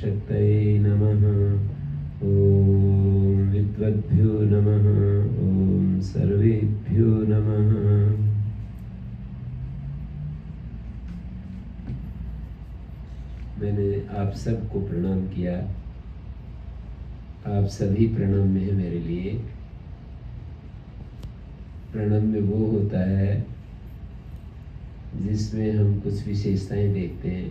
शक्तये नमः। ॐ विद्वद्भ्यो नमः। ॐ सर्वेभ्यो नमः। मैंने आप सबको प्रणाम किया। आप सभी प्रणम्य हैं मेरे लिए। प्रणम्य वो होता है जिसमें हम कुछ विशेषताएं देखते हैं।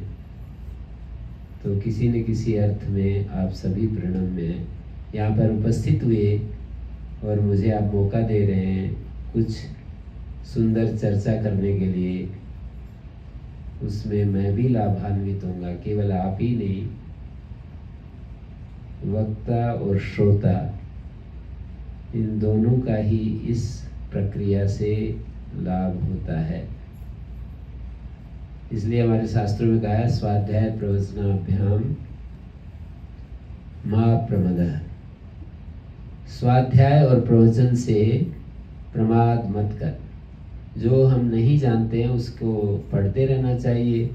तो किसी न किसी अर्थ में आप सभी प्रणम्य हैं, यहाँ पर उपस्थित हुए और मुझे आप मौका दे रहे हैं कुछ सुंदर चर्चा करने के लिए। उसमें मैं भी लाभान्वित होऊंगा। केवल आप ही नहीं, वक्ता और श्रोता इन दोनों का ही इस प्रक्रिया से लाभ होता है। इसलिए हमारे शास्त्रों में कहा है स्वाध्याय प्रवचनाभ्याम मा प्रमदः। स्वाध्याय और प्रवचन से प्रमाद मत कर। जो हम नहीं जानते हैं उसको पढ़ते रहना चाहिए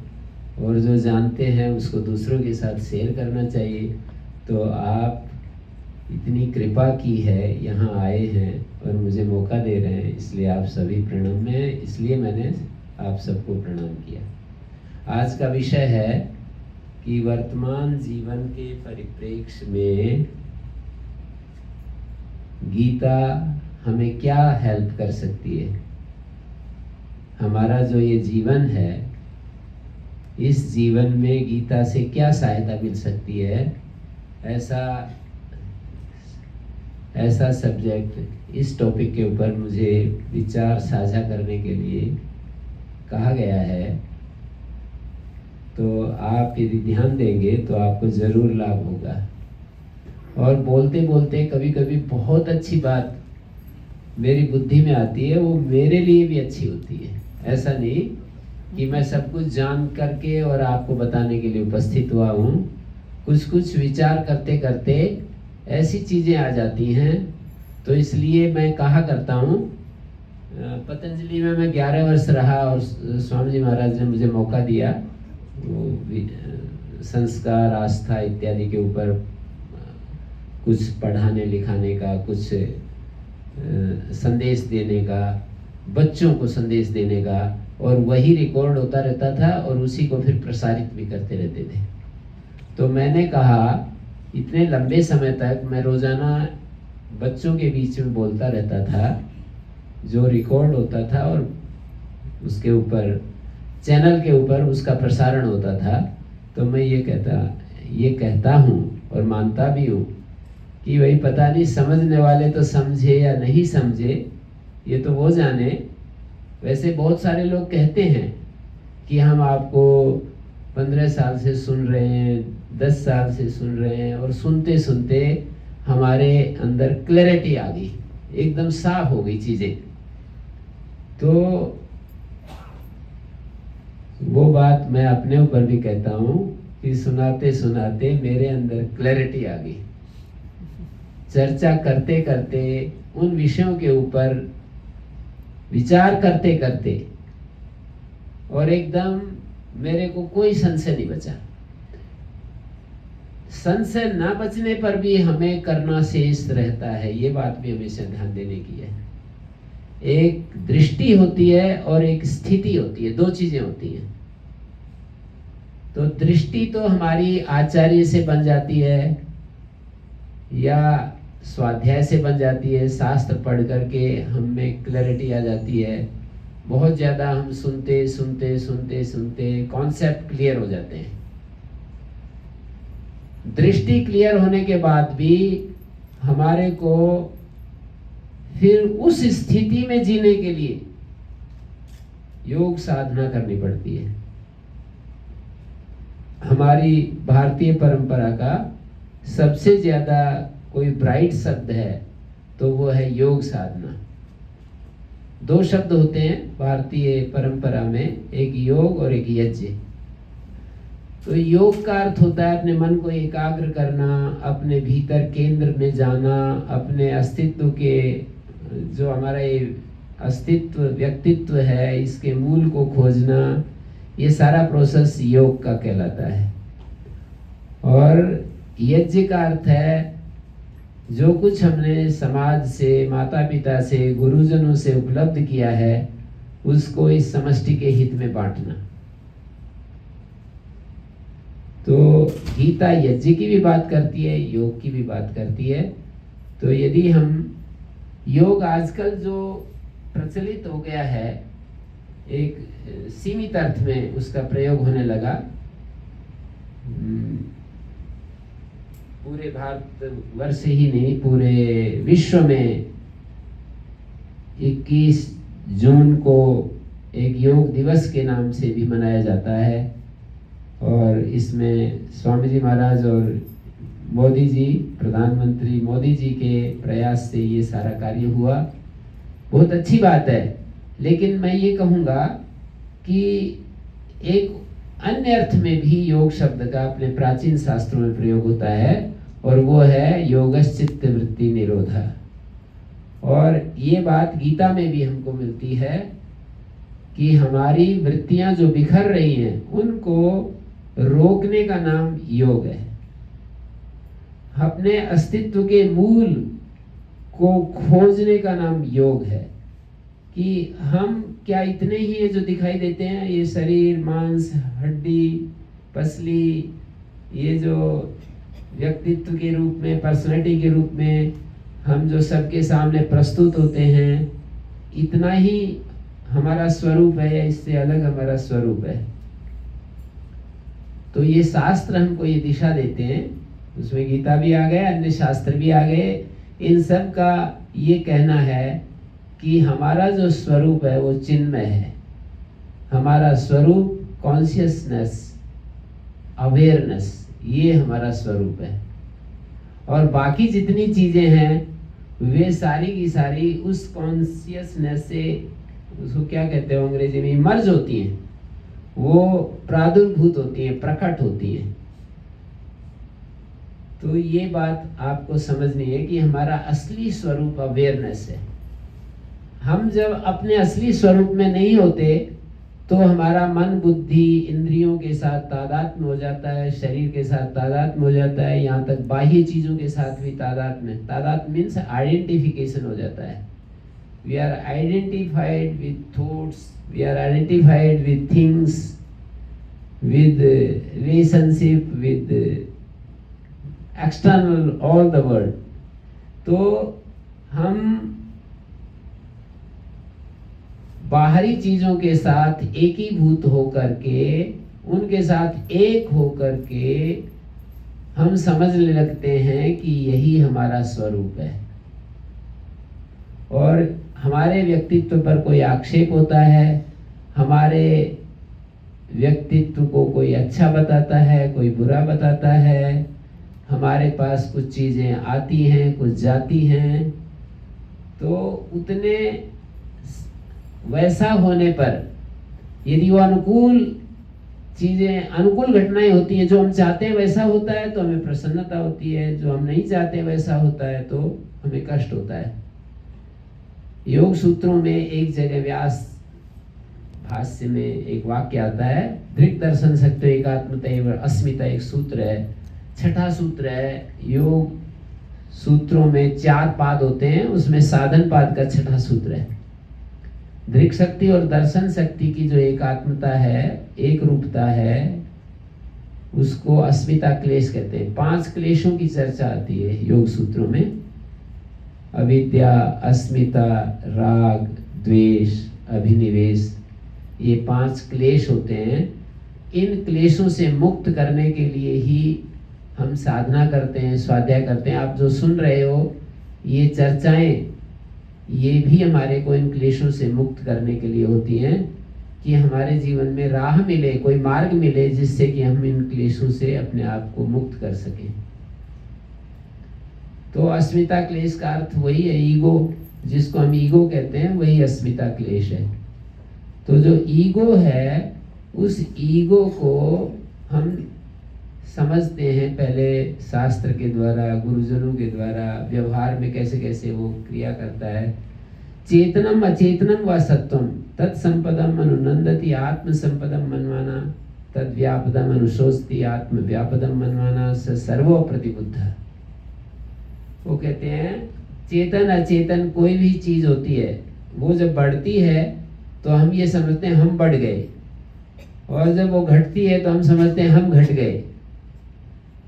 और जो जानते हैं उसको दूसरों के साथ शेयर करना चाहिए। तो आप इतनी कृपा की है, यहाँ आए हैं और मुझे मौका दे रहे हैं, इसलिए आप सभी प्रणम्य हैं। इसलिए मैंने आप सबको प्रणाम किया। आज का विषय है कि वर्तमान जीवन के परिप्रेक्ष्य में गीता हमें क्या हेल्प कर सकती है। हमारा जो ये जीवन है, इस जीवन में गीता से क्या सहायता मिल सकती है, ऐसा सब्जेक्ट, इस टॉपिक के ऊपर मुझे विचार साझा करने के लिए कहा गया है। तो आप यदि ध्यान देंगे तो आपको ज़रूर लाभ होगा। और बोलते बोलते कभी कभी बहुत अच्छी बात मेरी बुद्धि में आती है, वो मेरे लिए भी अच्छी होती है। ऐसा नहीं कि मैं सब कुछ जान करके और आपको बताने के लिए उपस्थित हुआ हूँ। कुछ विचार करते करते ऐसी चीज़ें आ जाती हैं। तो इसलिए मैं कहा करता हूँ, पतंजलि में मैं 11 वर्ष रहा और स्वामी जी महाराज ने मुझे मौका दिया वो संस्कार, आस्था इत्यादि के ऊपर कुछ पढ़ाने लिखाने का, कुछ संदेश देने का, बच्चों को संदेश देने का। और वही रिकॉर्ड होता रहता था और उसी को फिर प्रसारित भी करते रहते थे। तो मैंने कहा इतने लंबे समय तक मैं रोज़ाना बच्चों के बीच में बोलता रहता था, जो रिकॉर्ड होता था और उसके ऊपर चैनल के ऊपर उसका प्रसारण होता था। तो मैं ये कहता हूँ और मानता भी हूँ कि भाई पता नहीं समझने वाले तो समझे या नहीं समझे, ये तो वो जाने। वैसे बहुत सारे लोग कहते हैं कि हम आपको 15 साल से सुन रहे हैं, 10 साल से सुन रहे हैं, और सुनते सुनते हमारे अंदर क्लैरिटी आ गई, एकदम साफ हो गई चीज़ें। तो वो बात मैं अपने ऊपर भी कहता हूँ कि सुनाते सुनाते मेरे अंदर क्लैरिटी आ गई। चर्चा करते करते, उन विषयों के ऊपर विचार करते करते, और एकदम मेरे को कोई संशय नहीं बचा। संशय ना बचने पर भी हमें करना शेष रहता है, ये बात भी हमेशा ध्यान देने की है। एक दृष्टि होती है और एक स्थिति होती है, दो चीजें होती हैं। तो दृष्टि तो हमारी आचार्य से बन जाती है या स्वाध्याय से बन जाती है, शास्त्र पढ़ करके हमें क्लैरिटी आ जाती है। बहुत ज़्यादा हम सुनते सुनते सुनते सुनते कॉन्सेप्ट क्लियर हो जाते हैं। दृष्टि क्लियर होने के बाद भी हमारे को फिर उस स्थिति में जीने के लिए योग साधना करनी पड़ती है। हमारी भारतीय परंपरा का सबसे ज़्यादा कोई ब्राइट शब्द है तो वो है योग साधना। दो शब्द होते हैं भारतीय परंपरा में, एक योग और एक यज्ञ। तो योग का अर्थ होता है अपने मन को एकाग्र करना, अपने भीतर केंद्र में जाना, अपने अस्तित्व के, जो हमारा ये अस्तित्व व्यक्तित्व है, इसके मूल को खोजना। ये सारा प्रोसेस योग का कहलाता है। और यज्ञ का अर्थ है जो कुछ हमने समाज से, माता पिता से, गुरुजनों से उपलब्ध किया है उसको इस समष्टि के हित में बांटना। तो गीता यज्ञ की भी बात करती है, योग की भी बात करती है। तो यदि हम योग आजकल जो प्रचलित हो गया है, एक सीमित अर्थ में उसका प्रयोग होने लगा, पूरे भारतवर्ष ही नहीं पूरे विश्व में 21 जून को एक योग दिवस के नाम से भी मनाया जाता है। और इसमें स्वामी जी महाराज और मोदी जी, प्रधानमंत्री मोदी जी के प्रयास से ये सारा कार्य हुआ। बहुत अच्छी बात है, लेकिन मैं ये कहूँगा कि एक अन्य अर्थ में भी योग शब्द का अपने प्राचीन शास्त्रों में प्रयोग होता है, और वो है योगश्चित्त वृत्ति निरोधा। और ये बात गीता में भी हमको मिलती है कि हमारी वृत्तियां जो बिखर रही हैं उनको रोकने का नाम योग है। अपने अस्तित्व के मूल को खोजने का नाम योग है कि हम क्या इतने ही है जो दिखाई देते हैं, ये शरीर, मांस, हड्डी, पसली, ये जो व्यक्तित्व के रूप में, पर्सनैलिटी के रूप में हम जो सबके सामने प्रस्तुत होते हैं, इतना ही हमारा स्वरूप है या इससे अलग हमारा स्वरूप है? तो ये शास्त्र हमको ये दिशा देते हैं, उसमें गीता भी आ गए, अन्य शास्त्र भी आ गए। इन सब का ये कहना है कि हमारा जो स्वरूप है वो चिन्मय है। हमारा स्वरूप कॉन्शियसनेस, अवेयरनेस, ये हमारा स्वरूप है। और बाकी जितनी चीजें हैं वे सारी की सारी उस कॉन्शियसनेस से, उसको क्या कहते हैं अंग्रेजी में, मर्ज होती हैं, वो प्रादुर्भूत होती हैं, प्रकट होती हैं। तो ये बात आपको समझनी है कि हमारा असली स्वरूप अवेयरनेस है। हम जब अपने असली स्वरूप में नहीं होते तो हमारा मन, बुद्धि, इंद्रियों के साथ तादात्म्य हो जाता है, शरीर के साथ तादात्म्य हो जाता है, यहाँ तक बाह्य चीजों के साथ भी तादात्म्य मीन्स आइडेंटिफिकेशन हो जाता है। We are identified with thoughts, we are identified with things, with relationship, with external all the world. तो हम बाहरी चीजों के साथ एकीभूत होकर के, उनके साथ एक होकर के हम समझने लगते हैं कि यही हमारा स्वरूप है। और हमारे व्यक्तित्व पर कोई आक्षेप होता है, हमारे व्यक्तित्व को कोई अच्छा बताता है, कोई बुरा बताता है, हमारे पास कुछ चीजें आती हैं, कुछ जाती हैं, तो उतने वैसा होने पर यदि वो अनुकूल चीजें, अनुकूल घटनाएं होती हैं, जो हम चाहते हैं वैसा होता है तो हमें प्रसन्नता होती है, जो हम नहीं चाहते वैसा होता है तो हमें कष्ट होता है। योग सूत्रों में एक जगह व्यास भाष्य में एक वाक्य आता है, दृक् दर्शन शक्ति एकात्मता अस्मिता, एक सूत्र है, छठा सूत्र है। योग सूत्रों में 4 पाद होते हैं, उसमें साधन पाद का छठा सूत्र है। दृक् शक्ति और दर्शन शक्ति की जो एकात्मता है, एक रूपता है, उसको अस्मिता क्लेश कहते हैं। 5 क्लेशों की चर्चा आती है योग सूत्रों में, अविद्या, अस्मिता, राग, द्वेष, अभिनिवेश, ये 5 क्लेश होते हैं। इन क्लेशों से मुक्त करने के लिए ही हम साधना करते हैं, स्वाध्याय करते हैं। आप जो सुन रहे हो ये चर्चाएं, ये भी हमारे को इन क्लेशों से मुक्त करने के लिए होती हैं कि हमारे जीवन में राह मिले, कोई मार्ग मिले जिससे कि हम इन क्लेशों से अपने आप को मुक्त कर सकें। तो अस्मिता क्लेश का अर्थ वही है, ईगो, जिसको हम ईगो कहते हैं, वही अस्मिता क्लेश है। तो जो ईगो है, उस ईगो को हम समझते हैं पहले शास्त्र के द्वारा, गुरुजनों के द्वारा, व्यवहार में कैसे कैसे वो क्रिया करता है। चेतनम अचेतनम व सत्वम तत्संपदम अनुनंदति आत्म संपदम मनवाना तद व्यापदम अनुशोचती आत्म व्यापदम मनमाना स सर्वो प्रतिबुद्ध। वो कहते हैं चेतन अचेतन कोई भी चीज होती है, वो जब बढ़ती है तो हम ये समझते हैं हम बढ़ गए, और जब वो घटती है तो हम समझते हैं हम घट गए।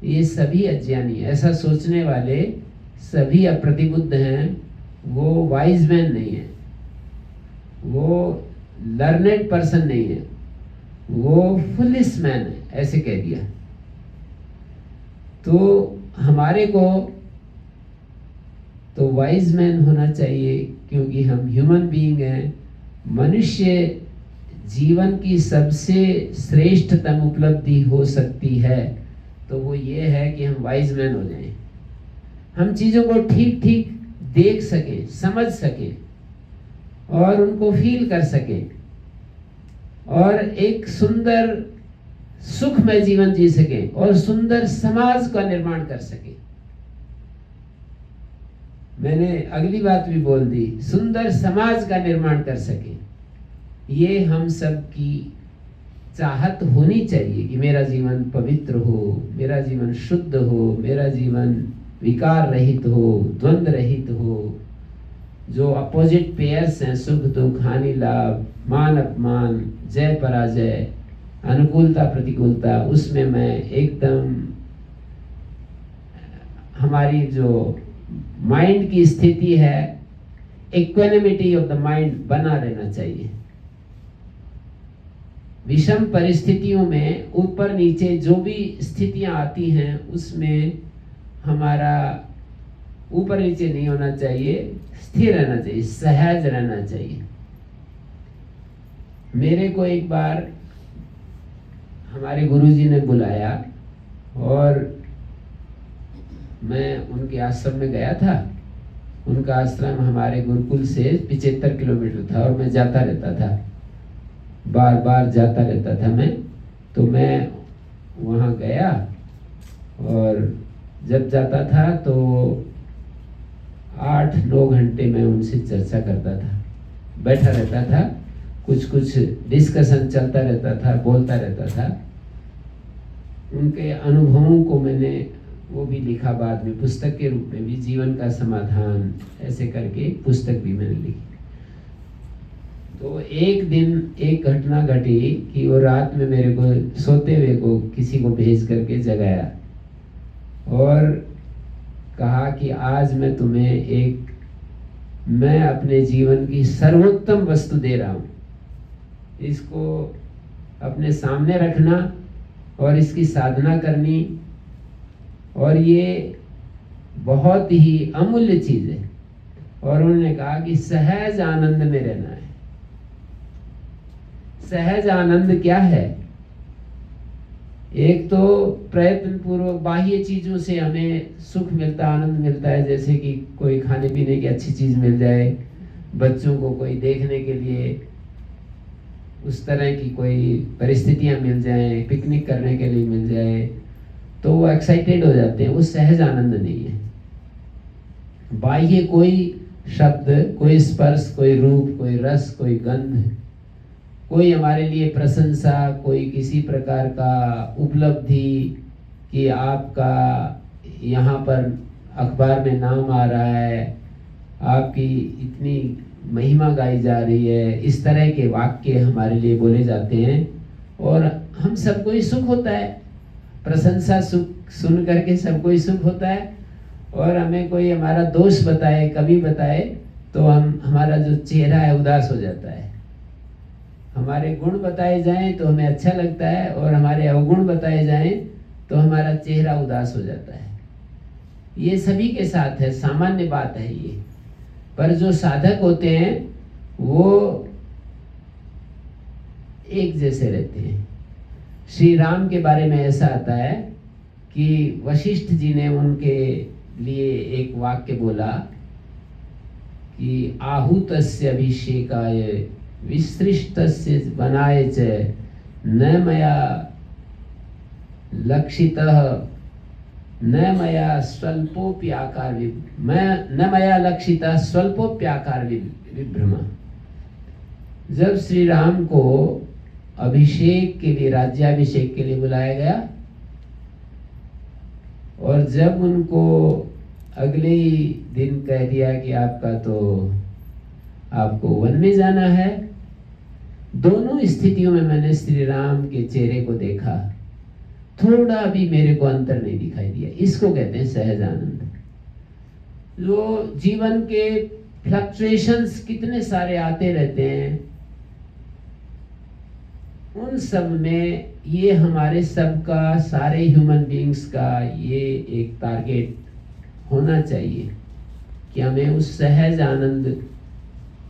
ये सभी अज्ञानी, ऐसा सोचने वाले सभी अप्रतिबुद्ध हैं। वो वाइज मैन नहीं है, वो लर्नेड पर्सन नहीं है, वो फुलिश मैन है, ऐसे कह दिया। तो हमारे को तो वाइज मैन होना चाहिए, क्योंकि हम ह्यूमन बीइंग हैं। मनुष्य जीवन की सबसे श्रेष्ठतम उपलब्धि हो सकती है तो वो ये है कि हम वाइज मैन हो जाएं, हम चीज़ों को ठीक ठीक देख सकें, समझ सकें और उनको फील कर सकें, और एक सुंदर सुखमय जीवन जी सकें और सुंदर समाज का निर्माण कर सकें। मैंने अगली बात भी बोल दी, सुंदर समाज का निर्माण कर सके। ये हम सब की चाहत होनी चाहिए कि मेरा जीवन पवित्र हो, मेरा जीवन शुद्ध हो, मेरा जीवन विकार रहित हो, द्वंद्व रहित हो। जो अपोजिट पेयर्स हैं, सुख दुख, हानि लाभ, मान अपमान, जय पराजय, अनुकूलता प्रतिकूलता, उसमें मैं एकदम हमारी जो माइंड की स्थिति है, इक्वेनिमिटी ऑफ द माइंड बना रहना चाहिए। विषम परिस्थितियों में ऊपर नीचे जो भी स्थितियां आती हैं उसमें हमारा ऊपर नीचे नहीं होना चाहिए, स्थिर रहना चाहिए, सहज रहना चाहिए। मेरे को एक बार हमारे गुरुजी ने बुलाया और मैं उनके आश्रम में गया था। उनका आश्रम हमारे गुरुकुल से 75 किलोमीटर था और मैं जाता रहता था, बार बार जाता रहता था मैं। तो मैं वहाँ गया और जब जाता था तो 8-9 घंटे मैं उनसे चर्चा करता था, बैठा रहता था, कुछ कुछ डिस्कशन चलता रहता था, बोलता रहता था। उनके अनुभवों को मैंने वो भी लिखा बाद में पुस्तक के रूप में भी, जीवन का समाधान ऐसे करके पुस्तक भी मैंने लिखी। तो एक दिन एक घटना घटी कि वो रात में मेरे को सोते हुए को किसी को भेज करके जगाया और कहा कि आज मैं तुम्हें मैं अपने जीवन की सर्वोत्तम वस्तु दे रहा हूँ, इसको अपने सामने रखना और इसकी साधना करनी, और ये बहुत ही अमूल्य चीज है। और उन्होंने कहा कि सहज आनंद में रहना है। सहज आनंद क्या है? एक तो प्रयत्न पूर्वक बाह्य चीजों से हमें सुख मिलता, आनंद मिलता है, जैसे कि कोई खाने पीने की अच्छी चीज मिल जाए, बच्चों को कोई देखने के लिए उस तरह की कोई परिस्थितियां मिल जाएं, पिकनिक करने के लिए मिल जाए, तो वो एक्साइटेड हो जाते हैं। वो सहज आनंद नहीं है। बाह्य कोई शब्द, कोई स्पर्श, कोई रूप, कोई रस, कोई गंध, कोई हमारे लिए प्रशंसा, कोई किसी प्रकार का उपलब्धि कि आपका यहाँ पर अखबार में नाम आ रहा है, आपकी इतनी महिमा गाई जा रही है, इस तरह के वाक्य हमारे लिए बोले जाते हैं और हम सबको ही सुख होता है। प्रशंसा सुख सुन करके सबको ही सुख होता है, और हमें कोई हमारा दोष बताए, कभी बताए, तो हमारा जो चेहरा है उदास हो जाता है। हमारे गुण बताए जाएं तो हमें अच्छा लगता है, और हमारे अवगुण बताए जाएं तो हमारा चेहरा उदास हो जाता है। ये सभी के साथ है, सामान्य बात है ये। पर जो साधक होते हैं वो एक जैसे रहते हैं। श्री राम के बारे में ऐसा आता है कि वशिष्ठ जी ने उनके लिए एक वाक्य बोला कि आहूतस्य अभिषेकाय विसृष्टस्य बनाय च न मया लक्षितः न मया स्वल्पोप्याकार न मया लक्षितः स्वल्पोप्याकार विभ्रम। जब श्री राम को अभिषेक के लिए, राज्याभिषेक के लिए बुलाया गया। और जब उनको अगले ही दिन कह दिया कि आपको वन में जाना है, दोनों स्थितियों में मैंने श्री राम के चेहरे को देखा, थोड़ा भी मेरे को अंतर नहीं दिखाई दिया। इसको कहते हैं सहज आनंद। जो जीवन के फ्लक्चुएशंस कितने सारे आते रहते हैं, उन सब में ये हमारे सबका, सारे ह्यूमन बीइंग्स का ये एक टारगेट होना चाहिए कि हमें उस सहज आनंद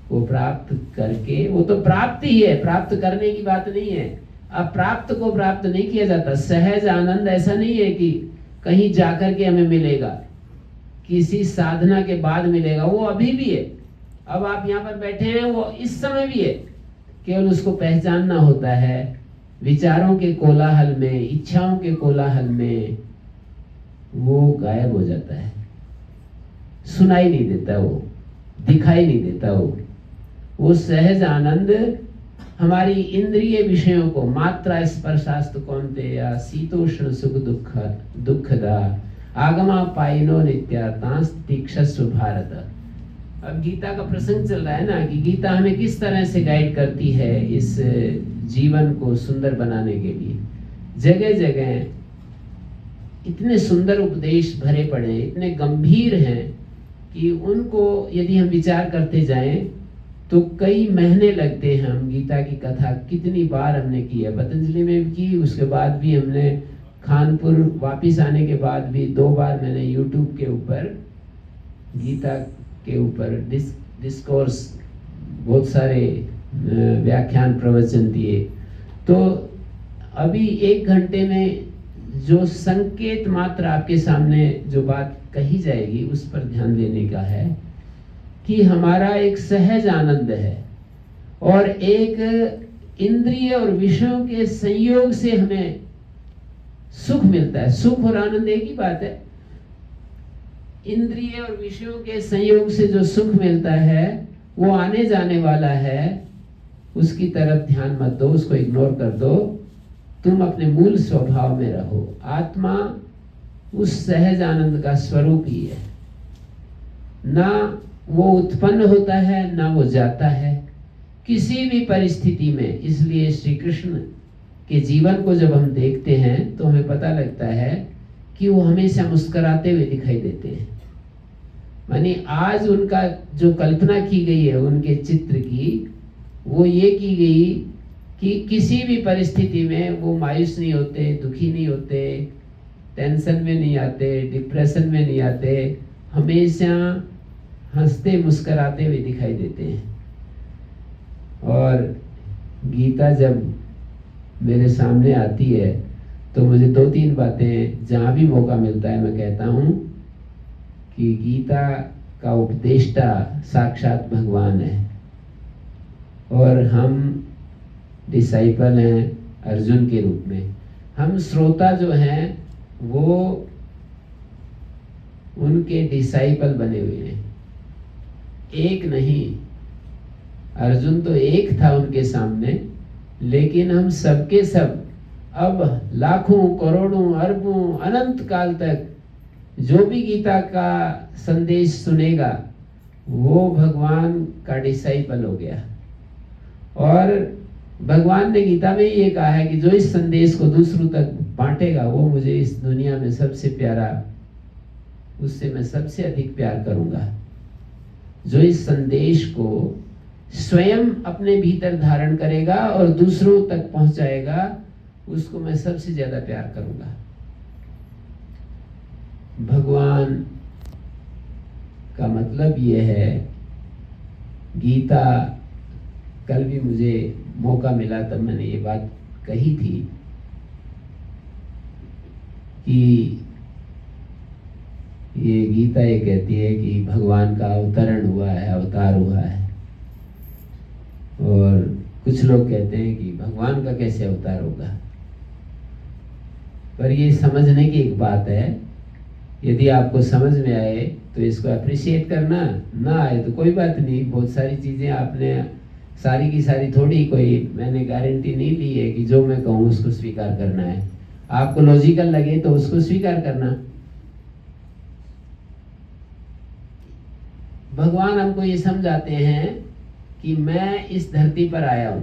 को प्राप्त करके, वो तो प्राप्त ही है, प्राप्त करने की बात नहीं है। अब प्राप्त को प्राप्त नहीं किया जाता। सहज आनंद ऐसा नहीं है कि कहीं जाकर के हमें मिलेगा, किसी साधना के बाद मिलेगा, वो अभी भी है। अब आप यहाँ पर बैठे हैं, वो इस समय भी है, केवल उसको पहचानना होता है। विचारों के कोलाहल में, इच्छाओं के कोलाहल में वो गायब हो जाता है, सुनाई नहीं देता, वो दिखाई नहीं देता। वो सहज आनंद हमारी इंद्रिय विषयों को, मात्रा स्पर्शास्तु कौन्तेय शीतोष्ण सुख दुखदा आगमा पाइनो नित्यातांस तीक्षस्व भारत। अब गीता का प्रसंग चल रहा है ना, कि गीता हमें किस तरह से गाइड करती है इस जीवन को सुंदर बनाने के लिए। जगह जगह इतने सुंदर उपदेश भरे पड़े हैं, इतने गंभीर हैं कि उनको यदि हम विचार करते जाएं तो कई महीने लगते हैं। हम गीता की कथा कितनी बार हमने की है, पतंजलि में भी की, उसके बाद भी हमने कानपुर वापिस आने के बाद भी 2 बार मैंने यूट्यूब के ऊपर गीता के ऊपर डिस्कोर्स, बहुत सारे व्याख्यान प्रवचन दिए। तो अभी 1 घंटे में जो संकेत मात्र आपके सामने जो बात कही जाएगी उस पर ध्यान देने का है कि हमारा एक सहज आनंद है और एक इंद्रिय और विषयों के संयोग से हमें सुख मिलता है। सुख और आनंद एक ही बात है। इंद्रिय और विषयों के संयोग से जो सुख मिलता है वो आने जाने वाला है, उसकी तरफ ध्यान मत दो, उसको इग्नोर कर दो। तुम अपने मूल स्वभाव में रहो। आत्मा उस सहज आनंद का स्वरूप ही है, ना वो उत्पन्न होता है ना वो जाता है किसी भी परिस्थिति में। इसलिए श्री कृष्ण के जीवन को जब हम देखते हैं तो हमें पता लगता है कि वो हमेशा मुस्कुराते हुए दिखाई देते हैं। मानी आज उनका जो कल्पना की गई है उनके चित्र की, वो ये की गई कि किसी भी परिस्थिति में वो मायूस नहीं होते, दुखी नहीं होते, टेंशन में नहीं आते, डिप्रेशन में नहीं आते, हमेशा हंसते मुस्कुराते हुए दिखाई देते हैं। और गीता जब मेरे सामने आती है तो मुझे 2-3 बातें जहाँ भी मौका मिलता है मैं कहता हूँ कि गीता का उपदेष्टा साक्षात भगवान है और हम डिसाइपल हैं अर्जुन के रूप में। हम श्रोता जो हैं वो उनके डिसाइपल बने हुए हैं, एक नहीं। अर्जुन तो एक था उनके सामने, लेकिन हम सबके सब अब लाखों करोड़ों अरबों अनंत काल तक जो भी गीता का संदेश सुनेगा वो भगवान का डिसाइपल हो गया। और भगवान ने गीता में ये कहा है कि जो इस संदेश को दूसरों तक बांटेगा वो मुझे इस दुनिया में सबसे प्यारा, उससे मैं सबसे अधिक प्यार करूंगा। जो इस संदेश को स्वयं अपने भीतर धारण करेगा और दूसरों तक पहुंचाएगा उसको मैं सबसे ज्यादा प्यार करूंगा। भगवान का मतलब ये है, गीता कल भी मुझे मौका मिला तब मैंने ये बात कही थी कि ये गीता ये कहती है कि भगवान का अवतरण हुआ है, अवतार हुआ है। और कुछ लोग कहते हैं कि भगवान का कैसे अवतार होगा, पर ये समझने की एक बात है। यदि आपको समझ में आए तो इसको अप्रिशिएट करना, ना आए तो कोई बात नहीं। बहुत सारी चीज़ें आपने सारी की सारी थोड़ी कोई मैंने गारंटी नहीं ली है कि जो मैं कहूँ उसको स्वीकार करना है। आपको लॉजिकल लगे तो उसको स्वीकार करना। भगवान हमको ये समझाते हैं कि मैं इस धरती पर आया हूं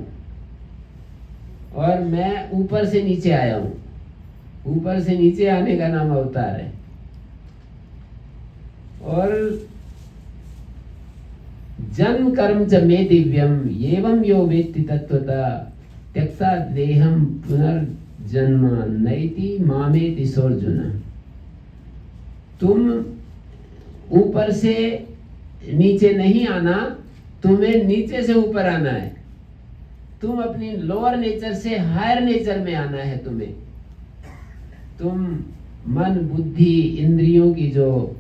और मैं ऊपर से नीचे आया हूं। ऊपर से नीचे आने का नाम अवतार है। और जन्म कर्म च मे दिव्यम एवं यो वेत्ति तत्वता त्यक्ता देहम पुनर्जन्म नैति मामेति सोर्जुन। तुम ऊपर से नीचे नहीं आना, तुम्हें नीचे से ऊपर आना है। तुम अपनी लोअर नेचर से हायर नेचर में आना है। तुम मन बुद्धि इंद्रियों की जो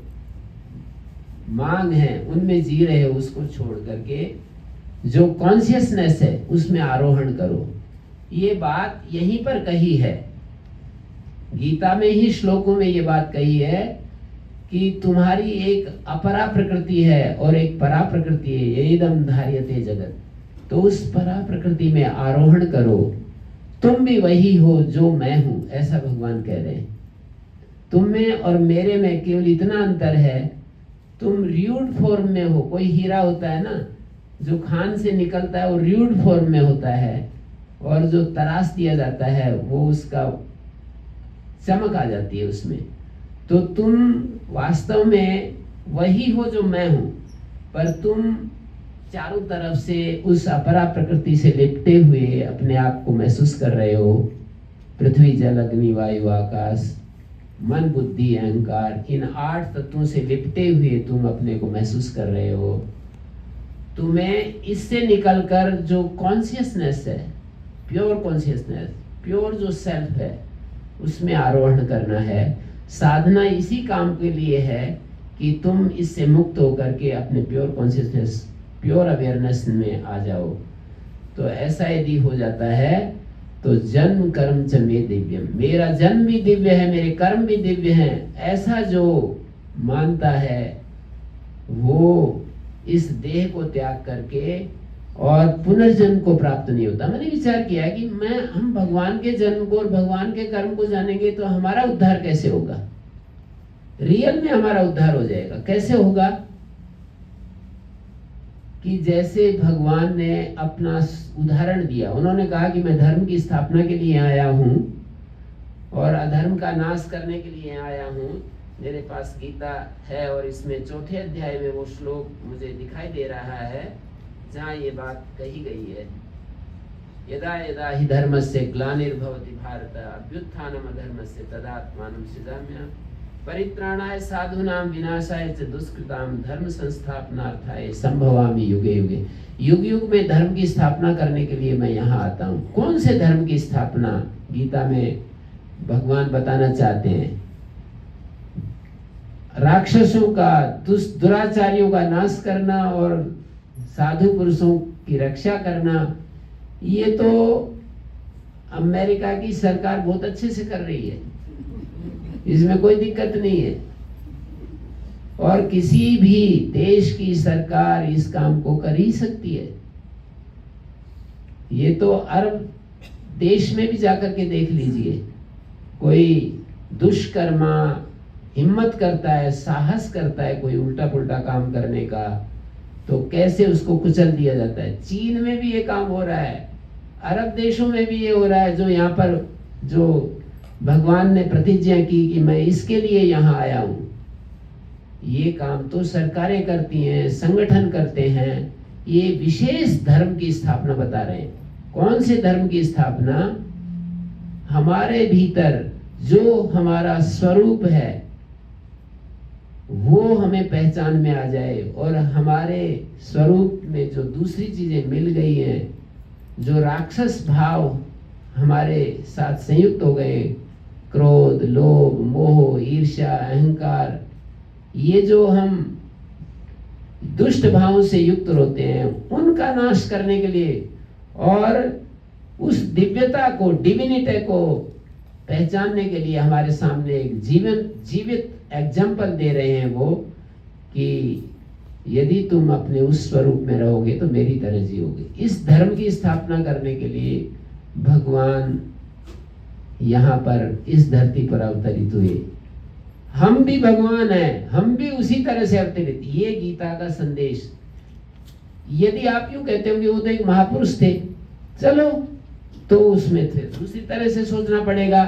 मांग है उनमें जी रहे हो, उसको छोड़ करके जो कॉन्शियसनेस है उसमें आरोहण करो। ये बात यहीं पर कही है, गीता में ही श्लोकों में ये बात कही है कि तुम्हारी एक अपरा प्रकृति है और एक परा प्रकृति है, ये इदम धार्यते जगत। तो उस परा प्रकृति में आरोहण करो। तुम भी वही हो जो मैं हूं, ऐसा भगवान कह रहे हैं। तुम में और मेरे में केवल इतना अंतर है, तुम र्यूड फॉर्म में हो। कोई हीरा होता है ना, जो खान से निकलता है वो र्यूड फॉर्म में होता है, और जो तराश दिया जाता है वो उसका चमक आ जाती है उसमें। तो तुम वास्तव में वही हो जो मैं हूं, पर तुम चारों तरफ से उस अपरा प्रकृति से लिपटे हुए अपने आप को महसूस कर रहे हो। पृथ्वी जल अग्नि वायु आकाश मन बुद्धि अहंकार, इन 8 तत्वों से लिपटे हुए तुम अपने को महसूस कर रहे हो। तुम्हें इससे निकलकर जो कॉन्शियसनेस है, प्योर कॉन्शियसनेस, प्योर जो सेल्फ है, उसमें आरोहण करना है। साधना इसी काम के लिए है कि तुम इससे मुक्त होकर के अपने प्योर कॉन्शियसनेस, प्योर अवेयरनेस में आ जाओ। तो ऐसा यदि हो जाता है तो जन्म कर्म च मे दिव्यम, मेरा जन्म भी दिव्य है, मेरे कर्म भी दिव्य हैं, ऐसा जो मानता है वो इस देह को त्याग करके और पुनर्जन्म को प्राप्त नहीं होता। मैंने विचार किया कि हम भगवान के जन्म को और भगवान के कर्म को जानेंगे तो हमारा उद्धार कैसे होगा? रियल में हमारा उद्धार हो जाएगा। कैसे होगा? कि जैसे भगवान ने अपना उदाहरण दिया, उन्होंने कहा कि मैं धर्म की स्थापना के लिए आया हूं और अधर्म का नाश करने के लिए आया हूं। मेरे पास गीता है और इसमें 4थे अध्याय में वो श्लोक मुझे दिखाई दे रहा है जहाँ ये बात कही गई है। यदा यदा हि धर्मस्य ग्लानिर्भवति भारत अभ्युत्थानम् अधर्मस्य तदात्मानं सृजाम्यहम् परित्राणाय साधूनां विनाशाय च दुष्कृतां धर्म संस्थापनार्थाय संभवामि युगे युगे। युग युग में धर्म की स्थापना करने के लिए मैं यहाँ आता हूँ। कौन से धर्म की स्थापना गीता में भगवान बताना चाहते हैं? राक्षसों का, दुराचारियों का नाश करना और साधु पुरुषों की रक्षा करना। ये तो अमेरिका की सरकार बहुत अच्छे से कर रही है, इसमें कोई दिक्कत नहीं है। और किसी भी देश की सरकार इस काम को कर ही सकती है। ये तो अरब देश में भी जाकर के देख लीजिए, कोई दुष्कर्मा हिम्मत करता है, साहस करता है कोई उल्टा पुल्टा काम करने का, तो कैसे उसको कुचल दिया जाता है। चीन में भी ये काम हो रहा है, अरब देशों में भी ये हो रहा है। जो यहाँ पर जो भगवान ने प्रतिज्ञा की कि मैं इसके लिए यहाँ आया हूँ, ये काम तो सरकारें करती हैं, संगठन करते हैं। ये विशेष धर्म की स्थापना बता रहे हैं। कौन से धर्म की स्थापना? हमारे भीतर जो हमारा स्वरूप है वो हमें पहचान में आ जाए, और हमारे स्वरूप में जो दूसरी चीजें मिल गई हैं, जो राक्षस भाव हमारे साथ संयुक्त हो गए, क्रोध लोभ मोह ईर्ष्या अहंकार, ये जो हम दुष्ट भावों से युक्त होते हैं, उनका नाश करने के लिए और उस दिव्यता को, डिविनिटी को पहचानने के लिए हमारे सामने एक जीवित एग्जाम्पल दे रहे हैं वो, कि यदि तुम अपने उस स्वरूप में रहोगे तो मेरी तरह जियोगे। इस धर्म की स्थापना करने के लिए भगवान यहाँ पर इस धरती पर अवतरित हुए। हम भी भगवान हैं, हम भी उसी तरह से अवतरित। ये गीता का संदेश। यदि आप यूं कहते हो कि वो तो एक महापुरुष थे, चलो तो उसमें थे दूसरी तरह से सोचना पड़ेगा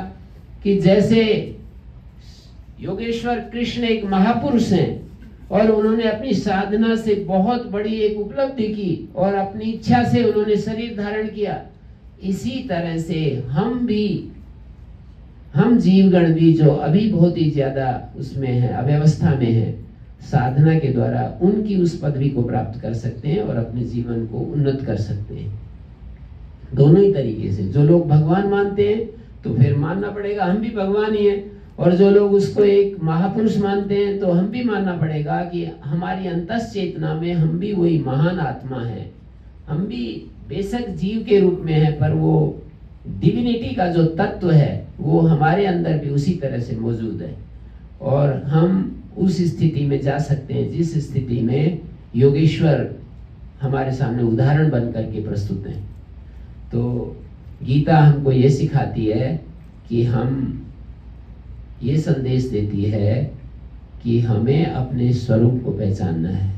कि जैसे योगेश्वर कृष्ण एक महापुरुष हैं और उन्होंने अपनी साधना से बहुत बड़ी एक उपलब्धि की और अपनी इच्छा से उन्होंने शरीर धारण किया, इसी तरह से हम जीवगण भी जो अभी बहुत ही ज्यादा उसमें है, अव्यवस्था में है, साधना के द्वारा उनकी उस पदवी को प्राप्त कर सकते हैं और अपने जीवन को उन्नत कर सकते हैं। दोनों ही तरीके से। जो लोग भगवान मानते हैं तो फिर मानना पड़ेगा हम भी भगवान ही हैं, और जो लोग उसको एक महापुरुष मानते हैं तो हम भी मानना पड़ेगा कि हमारी अंतस चेतना में हम भी वही महान आत्मा है। हम भी बेशक जीव के रूप में है, पर वो डिविनिटी का जो तत्व है वो हमारे अंदर भी उसी तरह से मौजूद है, और हम उस स्थिति में जा सकते हैं जिस स्थिति में योगेश्वर हमारे सामने उदाहरण बन करके प्रस्तुत हैं। तो गीता हमको ये सिखाती है कि हम ये संदेश देती है कि हमें अपने स्वरूप को पहचानना है,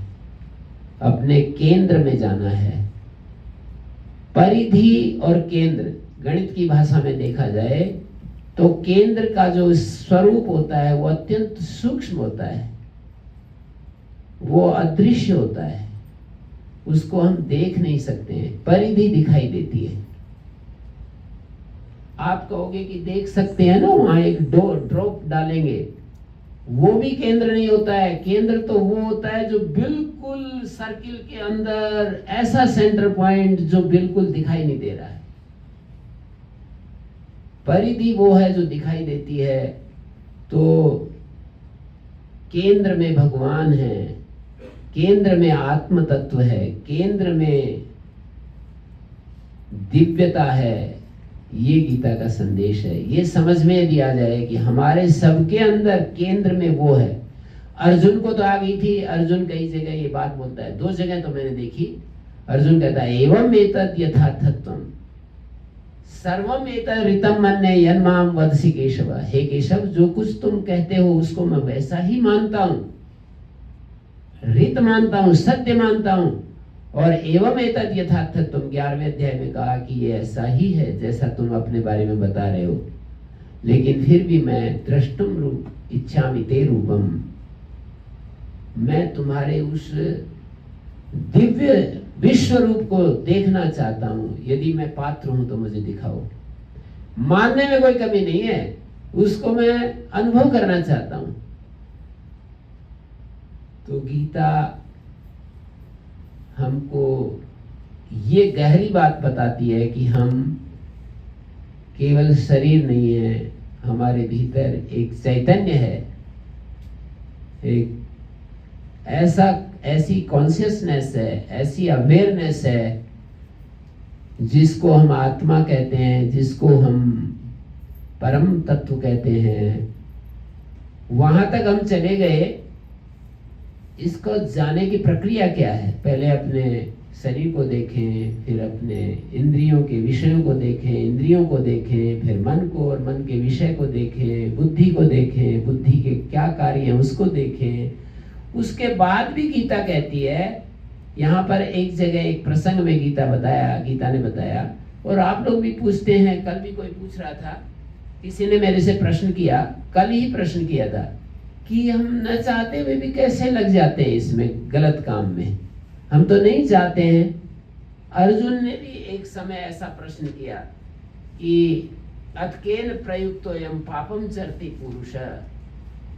अपने केंद्र में जाना है। परिधि और केंद्र, गणित की भाषा में देखा जाए तो केंद्र का जो स्वरूप होता है वो अत्यंत सूक्ष्म होता है, वो अदृश्य होता है, उसको हम देख नहीं सकते हैं। परिधि दिखाई देती है। आप कहोगे कि देख सकते हैं ना, वहां एक ड्रॉप डालेंगे, वो भी केंद्र नहीं होता है। केंद्र तो वो होता है जो बिल्कुल सर्किल के अंदर, ऐसा सेंटर पॉइंट जो बिल्कुल दिखाई नहीं दे रहा है। परिधि वो है जो दिखाई देती है। तो केंद्र में भगवान है, केंद्र में आत्म तत्व है, केंद्र में दिव्यता है। ये गीता का संदेश है। ये समझ में दिया जाए कि हमारे सबके अंदर केंद्र में वो है। अर्जुन को तो आ गई थी। अर्जुन कई जगह ये बात बोलता है, 2 जगह तो मैंने देखी। अर्जुन कहता है एवं एतद् यथार्थत्वम् सर्वम एतद् ऋतं मन्ये यन्माम वदसि केशव। हे केशव, जो कुछ तुम कहते हो उसको मैं वैसा ही मानता हूं, ऋत मानता हूं, सत्य मानता हूं। और एवं एतद् यथार्थत्वम् 11वें अध्याय में कहा कि ये ऐसा ही है जैसा तुम अपने बारे में बता रहे हो। लेकिन फिर भी मैं द्रष्टुम रूप इच्छामि ते रूपम, मैं तुम्हारे उस दिव्य विश्व रूप को देखना चाहता हूं। यदि मैं पात्र हूं तो मुझे दिखाओ। मानने में कोई कमी नहीं है, उसको मैं अनुभव करना चाहता हूं। तो गीता हमको ये गहरी बात बताती है कि हम केवल शरीर नहीं है, हमारे भीतर एक चैतन्य है, एक ऐसी कॉन्शियसनेस है, ऐसी अवेयरनेस है जिसको हम आत्मा कहते हैं, जिसको हम परम तत्व कहते हैं। वहां तक हम चले गए। इसको जाने की प्रक्रिया क्या है? पहले अपने शरीर को देखें, फिर अपने इंद्रियों के विषयों को देखें, इंद्रियों को देखें, फिर मन को और मन के विषय को देखें, बुद्धि को देखें, बुद्धि के क्या कार्य हैं उसको देखें। उसके बाद भी गीता कहती है, यहाँ पर एक जगह एक प्रसंग में गीता ने बताया, और आप लोग भी पूछते हैं। कल भी कोई पूछ रहा था, किसी ने मेरे से प्रश्न किया, कल ही प्रश्न किया था कि हम न चाहते हुए भी कैसे लग जाते हैं इसमें गलत काम में, हम तो नहीं चाहते हैं। अर्जुन ने भी एक समय ऐसा प्रश्न किया कि अतकेन प्रयुक्तोयम पापम चरति पुरुष,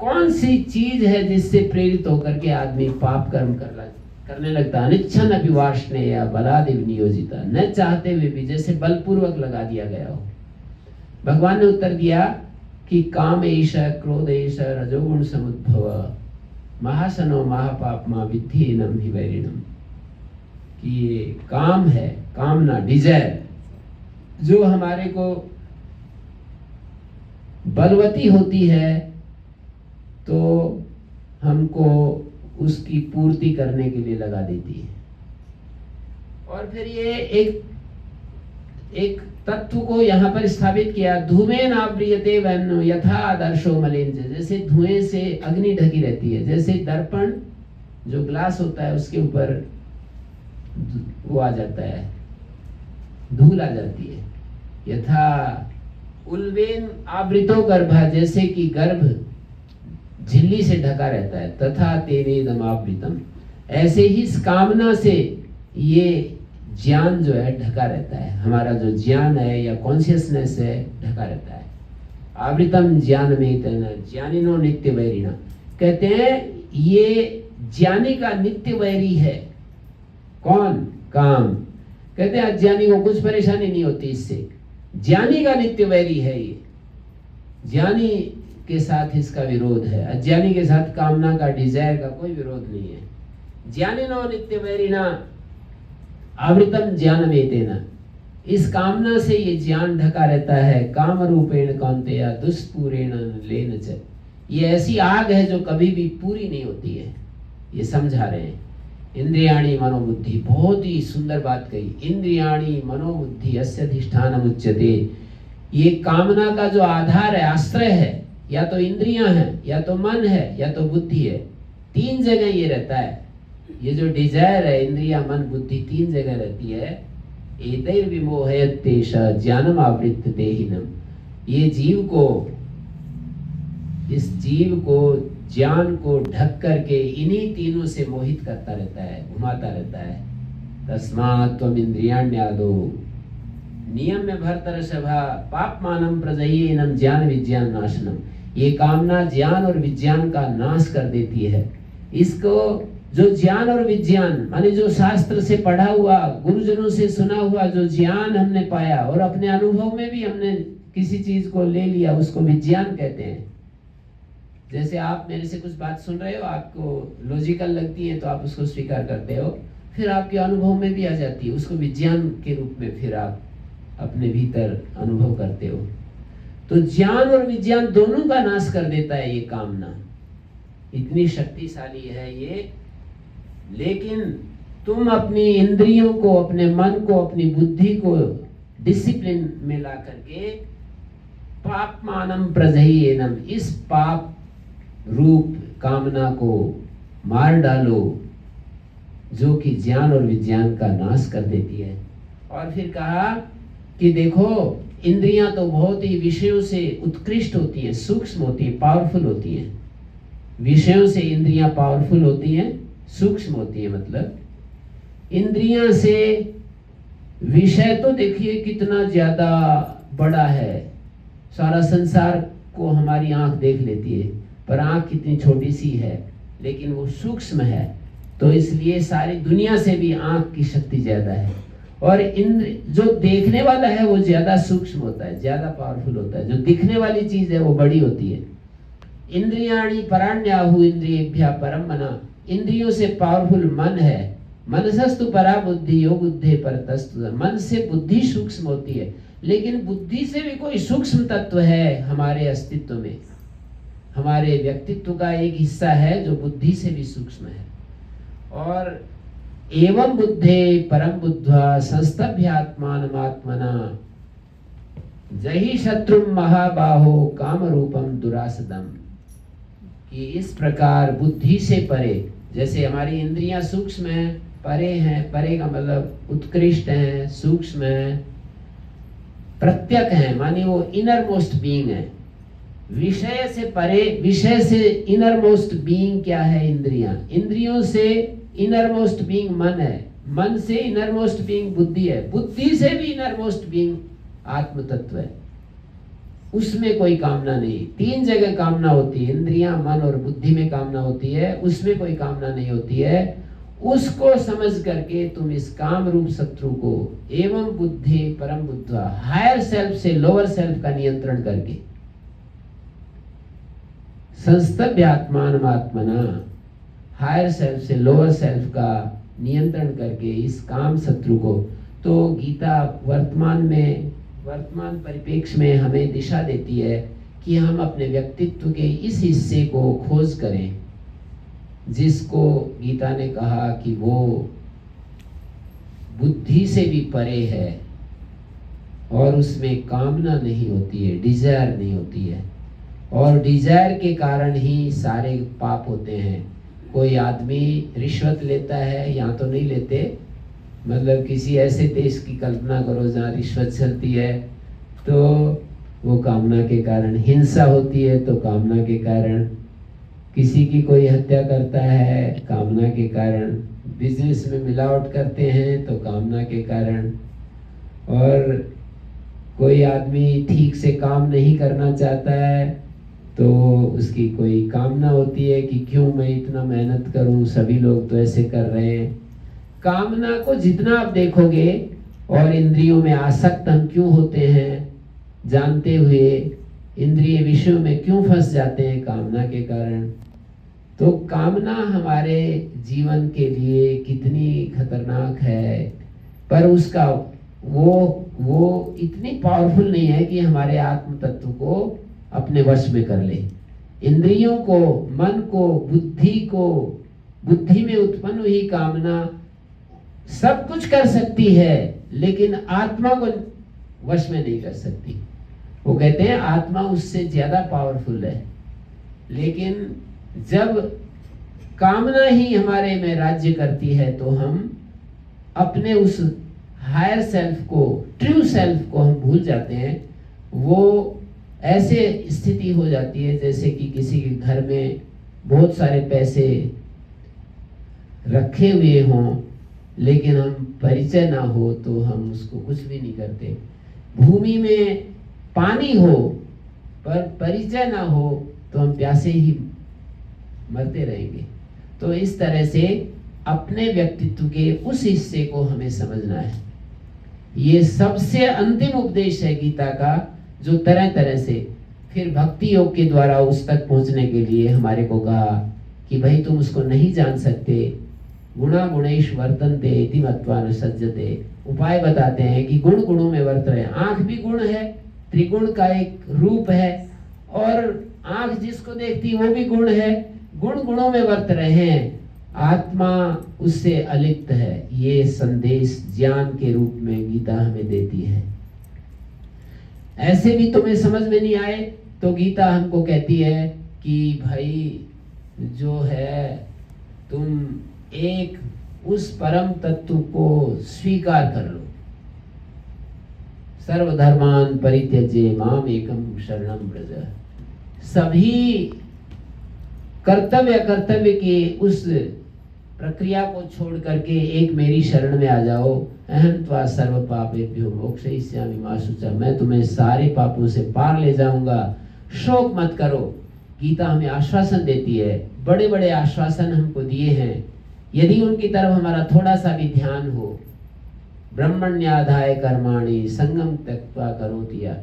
कौन सी चीज है जिससे प्रेरित होकर के आदमी पाप कर्म करने लगता? अनिच्छन अभिवाष्णे या बलादिव नियोजिता, न चाहते हुए भी, जैसे बलपूर्वक लगा दिया गया हो। भगवान ने उत्तर दिया कि काम एष क्रोध एष रजोगुण समुद्भव महासनो महापापमा विद्धिहीनम हि वैरिणम, कि ये काम है, कामना, डिजायर, जो हमारे को बलवती होती है तो हमको उसकी पूर्ति करने के लिए लगा देती है। और फिर ये एक तत्व को यहाँ पर स्थापित किया, धूमेन आव्रियते वह्नो यथा आदर्शो मलिन, जैसे धुएं से अग्नि ढकी रहती है, जैसे दर्पण जो ग्लास होता है उसके ऊपर वो आ जाता है, धूल आ जाती है। यथा उल्वेन आवृतो गर्भा, जैसे कि गर्भ झिल्ली से ढका रहता है, तथा तेनेदम आवृतम, ऐसे ही इस कामना से ये ज्ञान जो है ढका रहता है। हमारा जो ज्ञान है या कॉन्शियसनेस है ढका रहता है। आवृतम ज्ञान में तेना ज्ञानिनो नित्य वैरिणा, कहते हैं ये ज्ञानी का नित्य वैरी है। कौन? काम। कहते हैं अज्ञानी को कुछ परेशानी नहीं होती इससे, ज्ञानी का नित्य वैरी है ये। ज्ञानी के साथ इसका विरोध है, अज्ञानी के साथ कामना का, डिजायर का कोई विरोध नहीं है। ज्ञानिनो नित्य वैरिणा आवृतम ज्ञानम एतेन, इस कामना से ये ज्ञान ढका रहता है। काम रूपेण कौन्तेय दुष्पूरेण लेन च, ये ऐसी आग है जो कभी भी पूरी नहीं होती है, ये समझा रहे हैं। इंद्रियाणी मनोबुद्धि, बहुत ही सुंदर बात कही, इंद्रियाणी मनोबुद्धि अस्य अधिष्ठानम उच्यते। ये कामना का जो आधार है, आश्रय है, या तो इंद्रियां हैं, या तो मन है, या तो बुद्धि है। तीन जगह ये रहता है। ये जो डिजायर है, इंद्रिया मन बुद्धि, तीन जगह रहती है। एतैर विमोहयत्येष ज्ञानम आवृत्त देहिनम, ये जीव को, इस जीव को, ज्ञान को ढक करके इन्हीं तीनों से मोहित करता रहता है, घुमाता रहता है। तस्मात् त्वम इंद्रियाण्यादो नियम में भरतर सभा पापमानम प्रजयेनम ज्ञान विज्ञान नाशनम, ये कामना ज्ञान और विज्ञान का नाश कर देती है। इसको जो ज्ञान और विज्ञान माने जो शास्त्र से पढ़ा हुआ, गुरुजनों से सुना हुआ जो ज्ञान हमने पाया और अपने अनुभव में भी हमने किसी चीज को ले लिया, उसको विज्ञान कहते हैं। जैसे आप मेरे से कुछ बात सुन रहे हो, आपको लॉजिकल लगती है तो आप उसको स्वीकार करते हो, फिर आपके अनुभव में भी आ जाती है, उसको विज्ञान के रूप में फिर आप अपने भीतर अनुभव करते हो। तो ज्ञान और विज्ञान दोनों का नाश कर देता है ये कामना, इतनी शक्तिशाली है ये। लेकिन तुम अपनी इंद्रियों को, अपने मन को, अपनी बुद्धि को डिसिप्लिन में ला करके पापमानम प्रजयेनम, इस पाप रूप कामना को मार डालो जो कि ज्ञान और विज्ञान का नाश कर देती है। और फिर कहा कि देखो इंद्रियां तो बहुत ही विषयों से उत्कृष्ट होती हैं, सूक्ष्म होती हैं, पावरफुल होती हैं। विषयों से इंद्रियां पावरफुल होती हैं, सूक्ष्म होती है। मतलब इंद्रियां से विषय तो देखिए कितना ज्यादा बड़ा है, सारा संसार को हमारी आंख देख लेती है, पर आंख कितनी छोटी सी है, लेकिन वो सूक्ष्म है। तो इसलिए सारी दुनिया से भी आंख की शक्ति ज्यादा है। और इंद्र जो देखने वाला है वो ज्यादा सूक्ष्म होता है, ज्यादा पावरफुल होता है। जो दिखने वाली चीज है वो बड़ी होती है। इंद्रियाणि पराण्याहु इंद्रियेभ्यः परम मना, इंद्रियों से पावरफुल मन है। मनसस्तु परा बुद्धि यो बुद्धे परतस्तु, मन से बुद्धि सूक्ष्म होती है, लेकिन बुद्धि से भी कोई सूक्ष्म तत्व है हमारे अस्तित्व में, हमारे व्यक्तित्व का एक हिस्सा है जो बुद्धि से भी सूक्ष्म है। और एवं बुद्धे परम बुद्ध्वा संस्तभ्यात्मानमात्मना जहि शत्रुम महाबाहो काम रूपम दुरासदम, कि इस प्रकार बुद्धि से परे, जैसे हमारी इंद्रियां सूक्ष्म हैं, परे हैं, परे का मतलब उत्कृष्ट हैं, सूक्ष्म हैं, प्रत्यक हैं, माने वो इनर मोस्ट बीइंग है। विषय से परे, विषय से इनर मोस्ट बीइंग क्या है? इंद्रियां। इंद्रियों से इनर मोस्ट बीइंग मन है, मन से इनर मोस्ट बीइंग बुद्धि है, बुद्धि से भी इनर मोस्ट बीइंग आत्म तत्व है। उसमें कोई कामना नहीं। तीन जगह कामना होती है, इंद्रियां, मन और बुद्धि में कामना होती है, उसमें कोई कामना नहीं होती है। उसको समझ करके तुम इस काम रूप शत्रु को एवं बुद्धि परम बुद्ध्वा, हायर सेल्फ से लोअर सेल्फ का नियंत्रण करके, संस्तभ्यात्मानमात्मना, हायर सेल्फ से लोअर सेल्फ का नियंत्रण करके इस काम शत्रु को। तो गीता वर्तमान परिप्रेक्ष्य में हमें दिशा देती है कि हम अपने व्यक्तित्व के इस हिस्से को खोज करें जिसको गीता ने कहा कि वो बुद्धि से भी परे है और उसमें कामना नहीं होती है, डिजायर नहीं होती है, और डिजायर के कारण ही सारे पाप होते हैं। कोई आदमी रिश्वत लेता है, यहाँ तो नहीं लेते, मतलब किसी ऐसे देश की कल्पना करो जहाँ रिश्वत चलती है, तो वो कामना के कारण, हिंसा होती है तो कामना के कारण, किसी की कोई हत्या करता है कामना के कारण, बिजनेस में मिलावट करते हैं तो कामना के कारण, और कोई आदमी ठीक से काम नहीं करना चाहता है तो उसकी कोई कामना होती है कि क्यों मैं इतना मेहनत करूं, सभी लोग तो ऐसे कर रहे हैं। कामना को जितना आप देखोगे, और इंद्रियों में आसक्त हम क्यों होते हैं, जानते हुए इंद्रिय विषयों में क्यों फंस जाते हैं, कामना के कारण। तो कामना हमारे जीवन के लिए कितनी खतरनाक है, पर उसका वो इतनी पावरफुल नहीं है कि हमारे आत्म तत्व को अपने वश में कर ले। इंद्रियों को, मन को, बुद्धि में उत्पन्न हुई कामना सब कुछ कर सकती है, लेकिन आत्मा को वश में नहीं कर सकती। वो कहते हैं आत्मा उससे ज्यादा पावरफुल है, लेकिन जब कामना ही हमारे में राज्य करती है तो हम अपने उस हायर सेल्फ को, ट्रू सेल्फ को हम भूल जाते हैं। वो ऐसे स्थिति हो जाती है जैसे कि किसी के घर में बहुत सारे पैसे रखे हुए हों, लेकिन हम परिचय ना हो तो हम उसको कुछ भी नहीं करते। भूमि में पानी हो पर परिचय ना हो तो हम प्यासे ही मरते रहेंगे। तो इस तरह से अपने व्यक्तित्व के उस हिस्से को हमें समझना है। ये सबसे अंतिम उपदेश है गीता का, जो तरह तरह से फिर भक्ति योग के द्वारा उस तक पहुंचने के लिए हमारे को कहा कि भाई तुम उसको नहीं जान सकते। गुणा गुणेश वर्तन्ते इति मत्वा न सज्जते। उपाय बताते हैं कि गुण गुणों में वर्त रहे। आंख भी गुण है, त्रिगुण का एक रूप है, और आंख जिसको देखती वो भी गुण है। गुण गुणों में वर्त रहे हैं, आत्मा उससे अलिप्त है। ये संदेश ज्ञान के रूप में गीता हमें देती है। ऐसे भी तुम्हें समझ में नहीं आए तो गीता हमको कहती है कि भाई जो है तुम एक उस परम तत्व को स्वीकार कर लो। सर्वधर्मान परित्यज्य माम एकम शरणम व्रज। सभी कर्तव्य कर्तव्य की उस प्रक्रिया को छोड़ करके एक मेरी शरण में आ जाओ। अहं त्वा सर्व पापेभ्यो मोक्षयिष्यामि मा शुचा। मैं तुम्हें सारे पापों से पार ले जाऊंगा, शोक मत करो। गीता हमें आश्वासन देती है, बड़े बड़े आश्वासन हमको दिए हैं। यदि उनकी तरफ हमारा थोड़ा सा भी ध्यान हो, ब्रह्मण्याधाय कर्माणि संगम त्यक्त्वा करोति यः।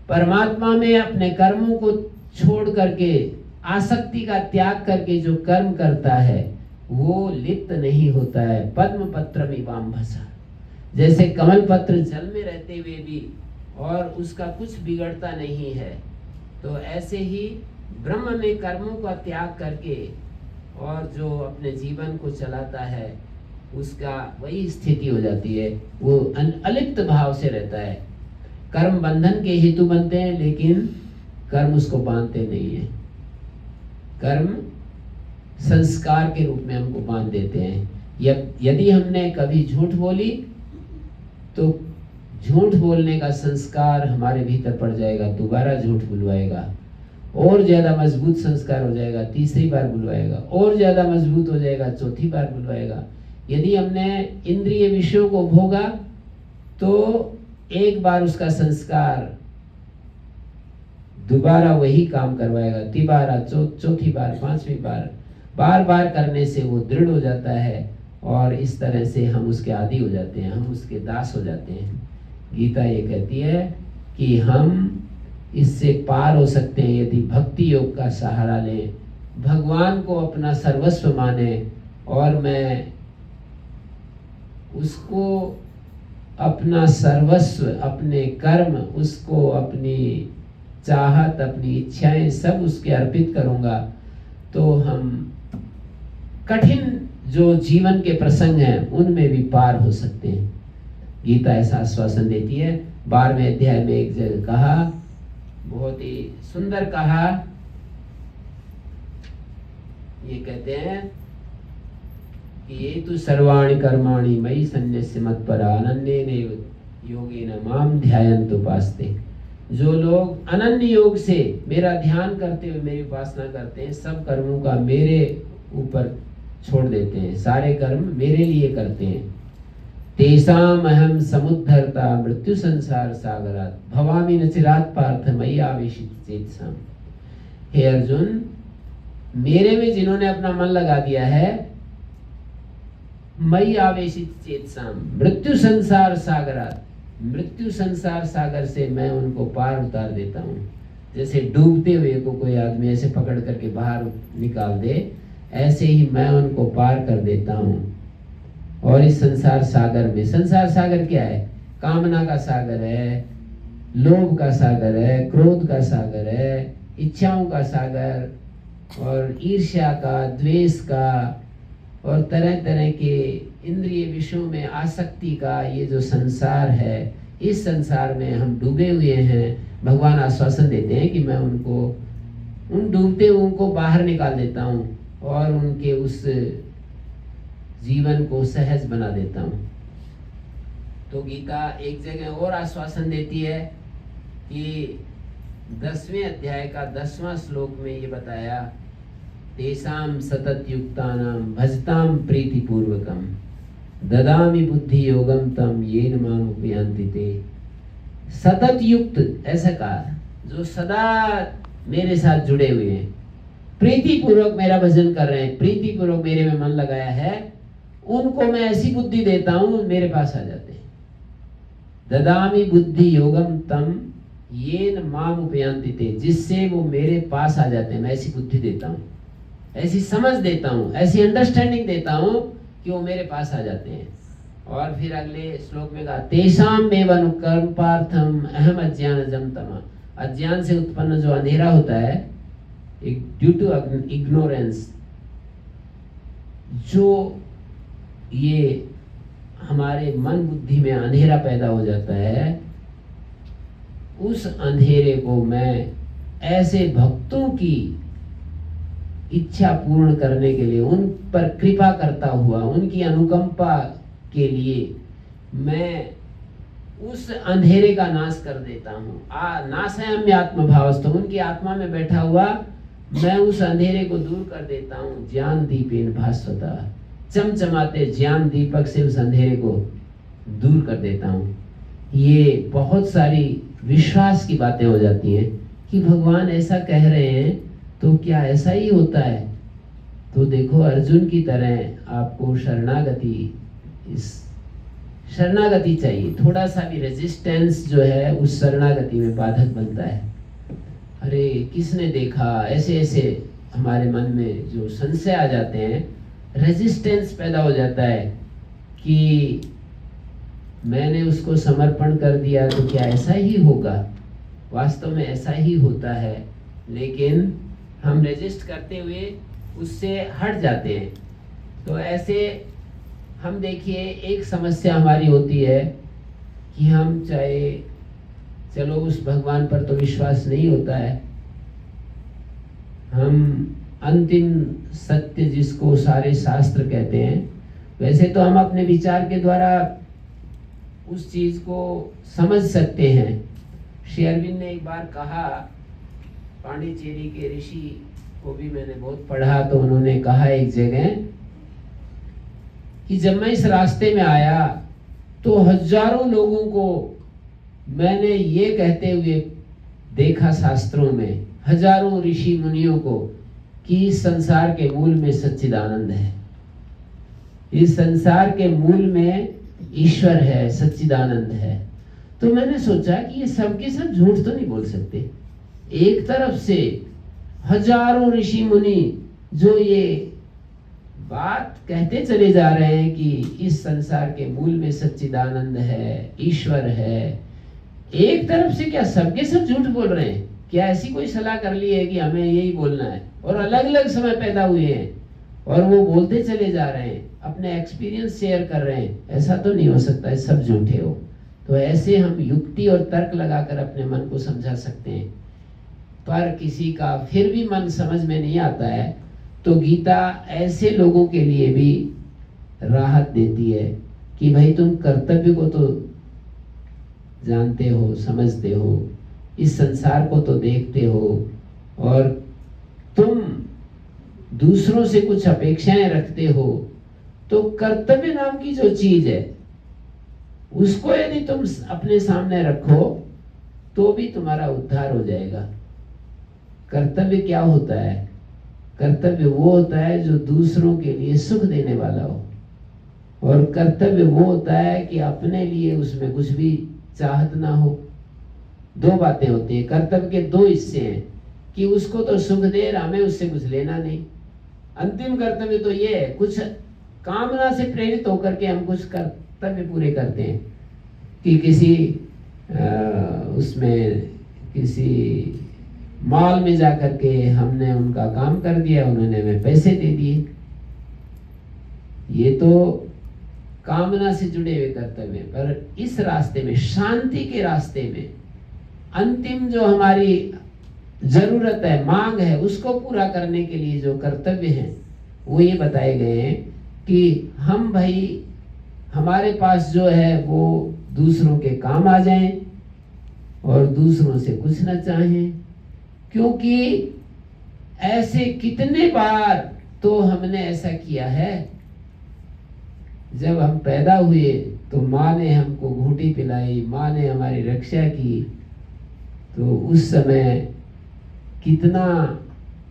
परमात्मा में अपने कर्मों को छोड़ करके, आसक्ति का त्याग करके जो कर्म करता है वो लिप्त नहीं होता है। पद्म पत्रम इवाम्भसा। जैसे कमल पत्र जल में रहते हुए भी और उसका कुछ बिगड़ता नहीं है, तो ऐसे ही ब्रह्म में कर्मों का त्याग करके और जो अपने जीवन को चलाता है उसका वही स्थिति हो जाती है। वो अलिप्त भाव से रहता है। कर्म बंधन के हेतु बनते हैं, लेकिन कर्म उसको बांधते नहीं है। कर्म संस्कार के रूप में हमको बांध देते हैं। यदि हमने कभी झूठ बोली तो झूठ बोलने का संस्कार हमारे भीतर पड़ जाएगा, दोबारा झूठ बुलवाएगा, और ज्यादा मजबूत संस्कार हो जाएगा, तीसरी बार बुलवाएगा, और ज्यादा मजबूत हो जाएगा, चौथी बार बुलवाएगा। यदि हमने इंद्रिय विषयों को भोगा तो एक बार उसका संस्कार दोबारा वही काम करवाएगा, तिबारा, चौथी बार, पांचवी बार, बार बार करने से वो दृढ़ हो जाता है, और इस तरह से हम उसके आदी हो जाते हैं, हम उसके दास हो जाते हैं। गीता ये कहती है कि हम इससे पार हो सकते हैं यदि भक्ति योग का सहारा लें, भगवान को अपना सर्वस्व माने, और मैं उसको अपना सर्वस्व, अपने कर्म, उसको अपनी चाहत, अपनी इच्छाएं सब उसके अर्पित करूंगा। तो हम कठिन जो जीवन के प्रसंग हैं उनमें भी पार हो सकते हैं। गीता ऐसा आश्वासन देती है। 12वें अध्याय में एक जगह कहा, बहुत ही सुंदर कहा, ये कहते हैं कि ये तो सर्वाणि कर्माणि मयि सन्न्यस्य मत्परा अनन्येन योगेन माम ध्यायन्त उपासते। जो लोग अनन्य योग से मेरा ध्यान करते हुए मेरी उपासना करते हैं, सब कर्मों का मेरे ऊपर छोड़ देते हैं, सारे कर्म मेरे लिए करते हैं। तेषाम अहम समुद्धरता मृत्यु संसार सागरात भवामि न चिरात पार्थ मयि आवेशित चेतसाम। हे अर्जुन, मेरे में जिन्होंने अपना मन लगा दिया है, मयि आवेशित चेतसाम मृत्यु संसार सागरात, मृत्यु संसार सागर से मैं उनको पार उतार देता हूँ। जैसे डूबते हुए को कोई आदमी ऐसे पकड़ करके बाहर निकाल दे, ऐसे ही मैं उनको पार कर देता हूँ। और इस संसार सागर में, संसार सागर क्या है? कामना का सागर है, लोभ का सागर है, क्रोध का सागर है, इच्छाओं का सागर, और ईर्ष्या का, द्वेष का, और तरह तरह के इंद्रिय विषयों में आसक्ति का ये जो संसार है, इस संसार में हम डूबे हुए हैं। भगवान आश्वासन देते हैं कि मैं उनको, उन डूबते हुओं को बाहर निकाल देता हूँ और उनके उस जीवन को सहज बना देता हूँ। तो गीता एक जगह और आश्वासन देती है कि 10वें अध्याय का 10वां श्लोक में ये बताया, तेषां सतत युक्तानां भजतां प्रीतिपूर्वकं ददामि बुद्धि योगम तम येन माम उपयान्ति ते। सतत युक्त ऐसा कहा, जो सदा मेरे साथ जुड़े हुए हैं, प्रीति पूर्वक मेरा भजन कर रहे हैं, प्रीति पूर्वक मेरे में मन लगाया है, उनको मैं ऐसी बुद्धि देता हूं मेरे पास आ जाते हैं। ददामि बुद्धि योगम तम येन माम उपयान्ति ते, जिससे वो मेरे पास आ जाते हैं। मैं ऐसी बुद्धि देता हूं, ऐसी समझ देता हूं, ऐसी अंडरस्टैंडिंग देता हूं कि वो मेरे पास आ जाते हैं। और फिर अगले श्लोक में कहा, तेषां मेव अनुकर्म पार्थम अहम अज्ञानजं तमः। अज्ञान से उत्पन्न जो अंधेरा होता है, ड्यू टू इग्नोरेंस, जो ये हमारे मन बुद्धि में अंधेरा पैदा हो जाता है, उस अंधेरे को मैं ऐसे भक्तों की इच्छा पूर्ण करने के लिए, उन पर कृपा करता हुआ, उनकी अनुकंपा के लिए मैं उस अंधेरे का नाश कर देता हूँ। नाशयाम्य आत्मभावस्तु, उनकी आत्मा में बैठा हुआ मैं उस अंधेरे को दूर कर देता हूँ। ज्ञान दीपेन भास्वता, चमचमाते ज्ञान दीपक से उस अंधेरे को दूर कर देता हूँ। ये बहुत सारी विश्वास की बातें हो जाती हैं कि भगवान ऐसा कह रहे हैं तो क्या ऐसा ही होता है? तो देखो, अर्जुन की तरह आपको शरणागति चाहिए। थोड़ा सा भी रेजिस्टेंस जो है उस शरणागति में बाधक बनता है। अरे किसने देखा, ऐसे ऐसे हमारे मन में जो संशय आ जाते हैं, रेजिस्टेंस पैदा हो जाता है कि मैंने उसको समर्पण कर दिया तो क्या ऐसा ही होगा? वास्तव में ऐसा ही होता है, लेकिन हम रेजिस्ट करते हुए उससे हट जाते हैं। तो ऐसे हम देखिए, एक समस्या हमारी होती है कि हम चाहे, चलो उस भगवान पर तो विश्वास नहीं होता है, हम अंतिम सत्य जिसको सारे शास्त्र कहते हैं, वैसे तो हम अपने विचार के द्वारा उस चीज को समझ सकते हैं। श्री अरविंद ने एक बार कहा, पांडिचेरी के ऋषि को भी मैंने बहुत पढ़ा, तो उन्होंने कहा एक जगह कि जब मैं इस रास्ते में आया तो हजारों लोगों को मैंने ये कहते हुए देखा शास्त्रों में, हजारों ऋषि मुनियों को, कि इस संसार के मूल में सच्चिदानंद है, इस संसार के मूल में ईश्वर है, सच्चिदानंद है। तो मैंने सोचा कि ये सब के सब झूठ तो नहीं बोल सकते। एक तरफ से हजारों ऋषि मुनि जो ये बात कहते चले जा रहे हैं कि इस संसार के मूल में सच्चिदानंद है, ईश्वर है, एक तरफ से क्या सबके सब झूठ बोल रहे हैं? क्या ऐसी कोई सलाह कर ली है कि हमें यही बोलना है? और अलग अलग समय पैदा हुए हैं और वो बोलते चले जा रहे हैं, अपने एक्सपीरियंस शेयर कर रहे हैं, ऐसा तो नहीं हो सकता है सब झूठे हो। तो ऐसे हम युक्ति और तर्क लगाकर अपने मन को समझा सकते हैं, पर किसी का फिर भी मन समझ में नहीं आता है तो गीता ऐसे लोगों के लिए भी राहत देती है कि भाई तुम कर्तव्य को तो जानते हो, समझते हो, इस संसार को तो देखते हो, और तुम दूसरों से कुछ अपेक्षाएं रखते हो, तो कर्तव्य नाम की जो चीज है उसको यदि तुम अपने सामने रखो तो भी तुम्हारा उद्धार हो जाएगा। कर्तव्य क्या होता है? कर्तव्य वो होता है जो दूसरों के लिए सुख देने वाला हो, और कर्तव्य वो होता है कि अपने लिए उसमें कुछ भी चाहत ना हो। दो बातें होती हैं, कर्तव्य के दो हिस्से हैं कि उसको तो सुख दे, हमें उससे कुछ लेना नहीं। अंतिम कर्तव्य तो ये है, कुछ कामना से प्रेरित होकर के हम कुछ कर्तव्य पूरे करते हैं कि किसी उसमें किसी मॉल में जाकर के हमने उनका काम कर दिया, उन्होंने हमें पैसे दे दिए। ये तो कामना से जुड़े हुए कर्तव्य हैं। पर इस रास्ते में, शांति के रास्ते में, अंतिम जो हमारी जरूरत है, मांग है, उसको पूरा करने के लिए जो कर्तव्य हैं वो ये बताए गए हैं कि हम भाई हमारे पास जो है वो दूसरों के काम आ जाएं और दूसरों से कुछ न चाहें। क्योंकि ऐसे कितने बार तो हमने ऐसा किया है, जब हम पैदा हुए तो माँ ने हमको घूंटी पिलाई, माँ ने हमारी रक्षा की, तो उस समय कितना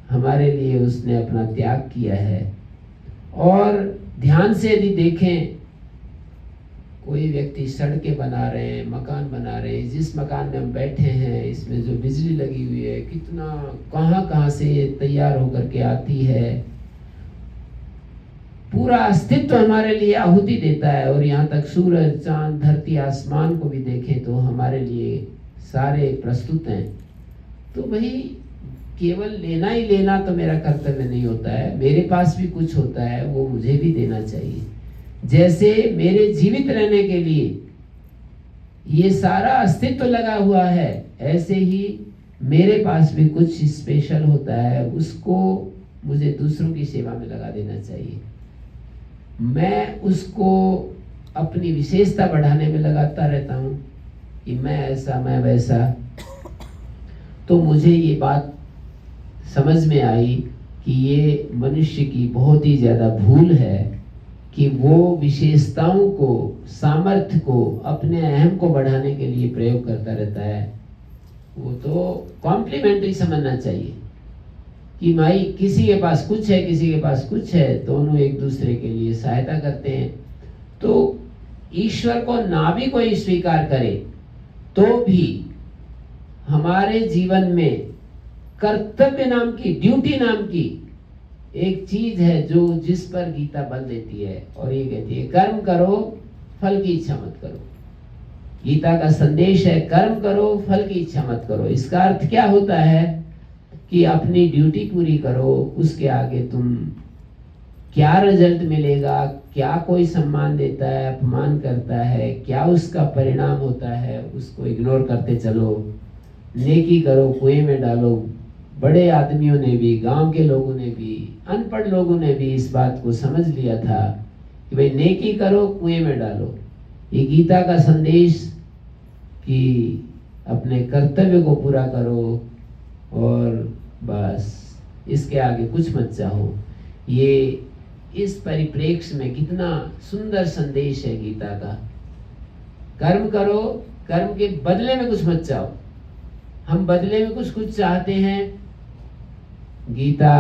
हमारे लिए उसने अपना त्याग किया है। और ध्यान से यदि देखें, कोई व्यक्ति सड़कें बना रहे हैं, मकान बना रहे हैं, जिस मकान में हम बैठे हैं इसमें जो बिजली लगी हुई है, कितना कहाँ से ये तैयार होकर के आती है, पूरा अस्तित्व हमारे लिए आहुति देता है। और यहाँ तक सूरज, चांद, धरती, आसमान को भी देखें तो हमारे लिए सारे प्रस्तुत हैं। तो भाई केवल लेना ही लेना तो मेरा कर्तव्य नहीं होता है, मेरे पास भी कुछ होता है, वो मुझे भी देना चाहिए। जैसे मेरे जीवित रहने के लिए ये सारा अस्तित्व लगा हुआ है, ऐसे ही मेरे पास भी कुछ स्पेशल होता है, उसको मुझे दूसरों की सेवा में लगा देना चाहिए। मैं उसको अपनी विशेषता बढ़ाने में लगाता रहता हूँ कि मैं ऐसा, मैं वैसा। तो मुझे ये बात समझ में आई कि ये मनुष्य की बहुत ही ज़्यादा भूल है कि वो विशेषताओं को, सामर्थ्य को, अपने अहम को बढ़ाने के लिए प्रयोग करता रहता है। वो तो कॉम्प्लीमेंट्री समझना चाहिए कि भाई किसी के पास कुछ है, किसी के पास कुछ है, दोनों एक दूसरे के लिए सहायता करते हैं। तो ईश्वर को ना भी कोई स्वीकार करे तो भी हमारे जीवन में कर्तव्य नाम की, ड्यूटी नाम की एक चीज है जो जिस पर गीता बल देती है, और ये कहती है कर्म करो, फल की इच्छा मत करो। गीता का संदेश है कर्म करो, फल की इच्छा मत करो। इसका अर्थ क्या होता है कि अपनी ड्यूटी पूरी करो, उसके आगे तुम क्या रिजल्ट मिलेगा, क्या कोई सम्मान देता है, अपमान करता है, क्या उसका परिणाम होता है, उसको इग्नोर करते चलो। नेकी करो, कुएं में डालो। बड़े आदमियों ने भी, गांव के लोगों ने भी, अनपढ़ लोगों ने भी इस बात को समझ लिया था कि भाई नेकी करो, कुएं में डालो। ये गीता का संदेश कि अपने कर्तव्य को पूरा करो और बस, इसके आगे कुछ मत चाहो। ये इस परिप्रेक्ष्य में कितना सुंदर संदेश है गीता का। कर्म करो, कर्म के बदले में कुछ मत चाहो। हम बदले में कुछ चाहते हैं। गीता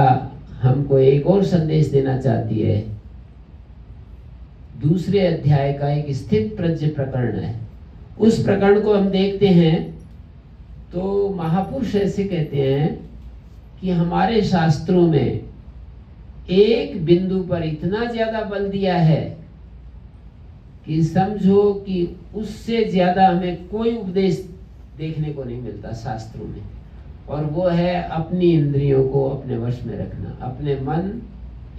हमको एक और संदेश देना चाहती है। दूसरे अध्याय का एक स्थित प्रज्ञ प्रकरण है, उस प्रकरण को हम देखते हैं तो महापुरुष ऐसे कहते हैं कि हमारे शास्त्रों में एक बिंदु पर इतना ज्यादा बल दिया है कि समझो कि उससे ज्यादा हमें कोई उपदेश देखने को नहीं मिलता शास्त्रों में, और वो है अपनी इंद्रियों को अपने वश में रखना, अपने मन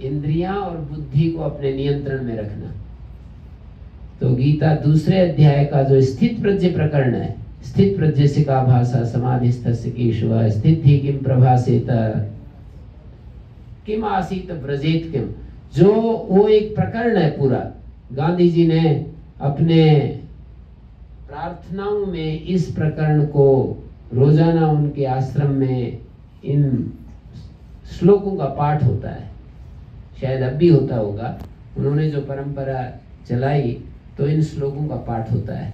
इंद्रियां और बुद्धि को अपने नियंत्रण में रखना। तो गीता दूसरे अध्याय का जो स्थित प्रज्ञ प्रकरण है, स्थित प्रज्ञ से का भाषा समाधिस्थस्य कीशव स्थिति किम प्रभासेत किम आसीत व्रजेत किम, जो वो एक प्रकरण है पूरा। गांधी जी ने अपने प्रार्थनाओं में इस प्रकरण को रोजाना उनके आश्रम में इन श्लोकों का पाठ होता है, शायद अब भी होता होगा। उन्होंने जो परंपरा चलाई तो इन श्लोकों का पाठ होता है।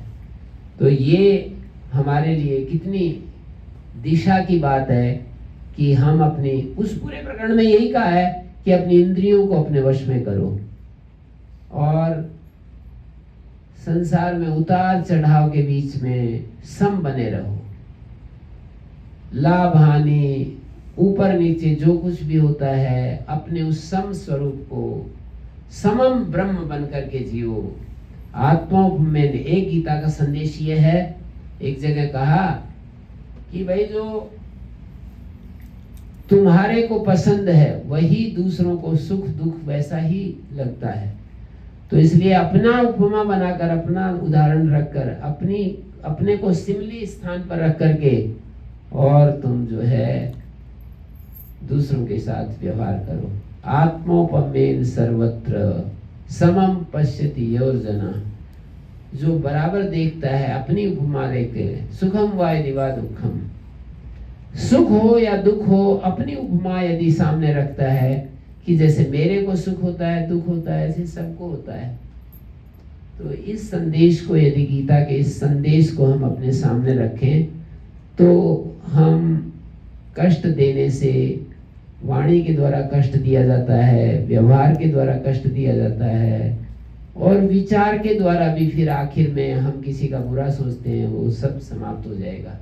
तो ये हमारे लिए कितनी दिशा की बात है कि हम अपनी, उस पूरे प्रकरण में यही कहा है कि अपनी इंद्रियों को अपने वश में करो और संसार में उतार चढ़ाव के बीच में सम बने रहो। लाभ हानि ऊपर नीचे जो कुछ भी होता है अपने उस सम स्वरूप को समम ब्रह्म बन करके जियो। आत्माओं में एक गीता का संदेश ये है, एक जगह कहा कि भाई जो तुम्हारे को पसंद है वही दूसरों को सुख दुख वैसा ही लगता है। तो इसलिए अपना उपमा बनाकर, अपना उदाहरण रखकर, अपने को सिमली स्थान पर रख करके और तुम जो है दूसरों के साथ व्यवहार करो। आत्मोपमेन सर्वत्र समम पश्यति योजना, जो बराबर देखता है अपनी उपमा लेके, सुखम वाय दिवा दुखम, सुख हो या दुख हो अपनी उपमा यदि सामने रखता है कि जैसे मेरे को सुख होता है दुख होता है ऐसे सबको होता है। तो इस संदेश को, यदि गीता के इस संदेश को हम अपने सामने रखें तो हम कष्ट देने से, वाणी के द्वारा कष्ट दिया जाता है, व्यवहार के द्वारा कष्ट दिया जाता है और विचार के द्वारा भी फिर आखिर में हम किसी का बुरा सोचते हैं, वो सब समाप्त हो जाएगा।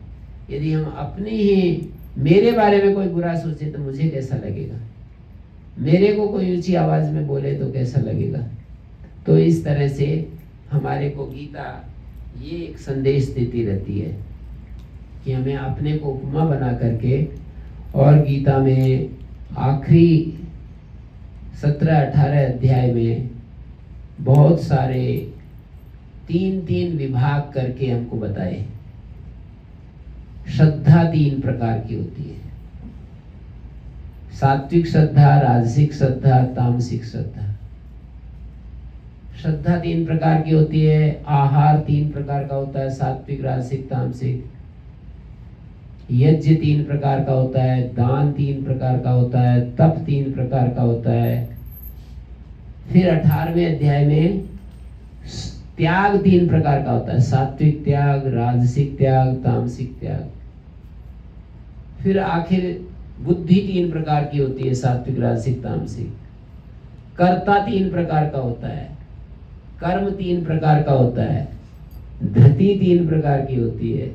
यदि हम अपनी ही, मेरे बारे में कोई बुरा सोचे तो मुझे कैसा लगेगा, मेरे को कोई ऊंची आवाज में बोले तो कैसा लगेगा। तो इस तरह से हमारे को गीता ये एक संदेश देती रहती है कि हमें अपने को उपमा बना करके, और गीता में आखिरी 17-18 अध्याय में बहुत सारे 3-3 विभाग करके हमको बताए। श्रद्धा 3 प्रकार की होती है, सात्विक श्रद्धा, राजसिक श्रद्धा, तामसिक श्रद्धा। श्रद्धा 3 प्रकार की होती है। आहार 3 प्रकार का होता है, सात्विक, राजसिक, तामसिक। यज्ञ 3 प्रकार का होता है, दान 3 प्रकार का होता है, तप 3 प्रकार का होता है। फिर 18वें अध्याय में त्याग 3 प्रकार का होता है, सात्विक त्याग, राजसिक त्याग, तामसिक त्याग। फिर आखिर बुद्धि 3 प्रकार की होती है, सात्विक, राजसिक, तामसिक। कर्ता 3 प्रकार का होता है, कर्म 3 प्रकार का होता है, धृति 3 प्रकार की होती है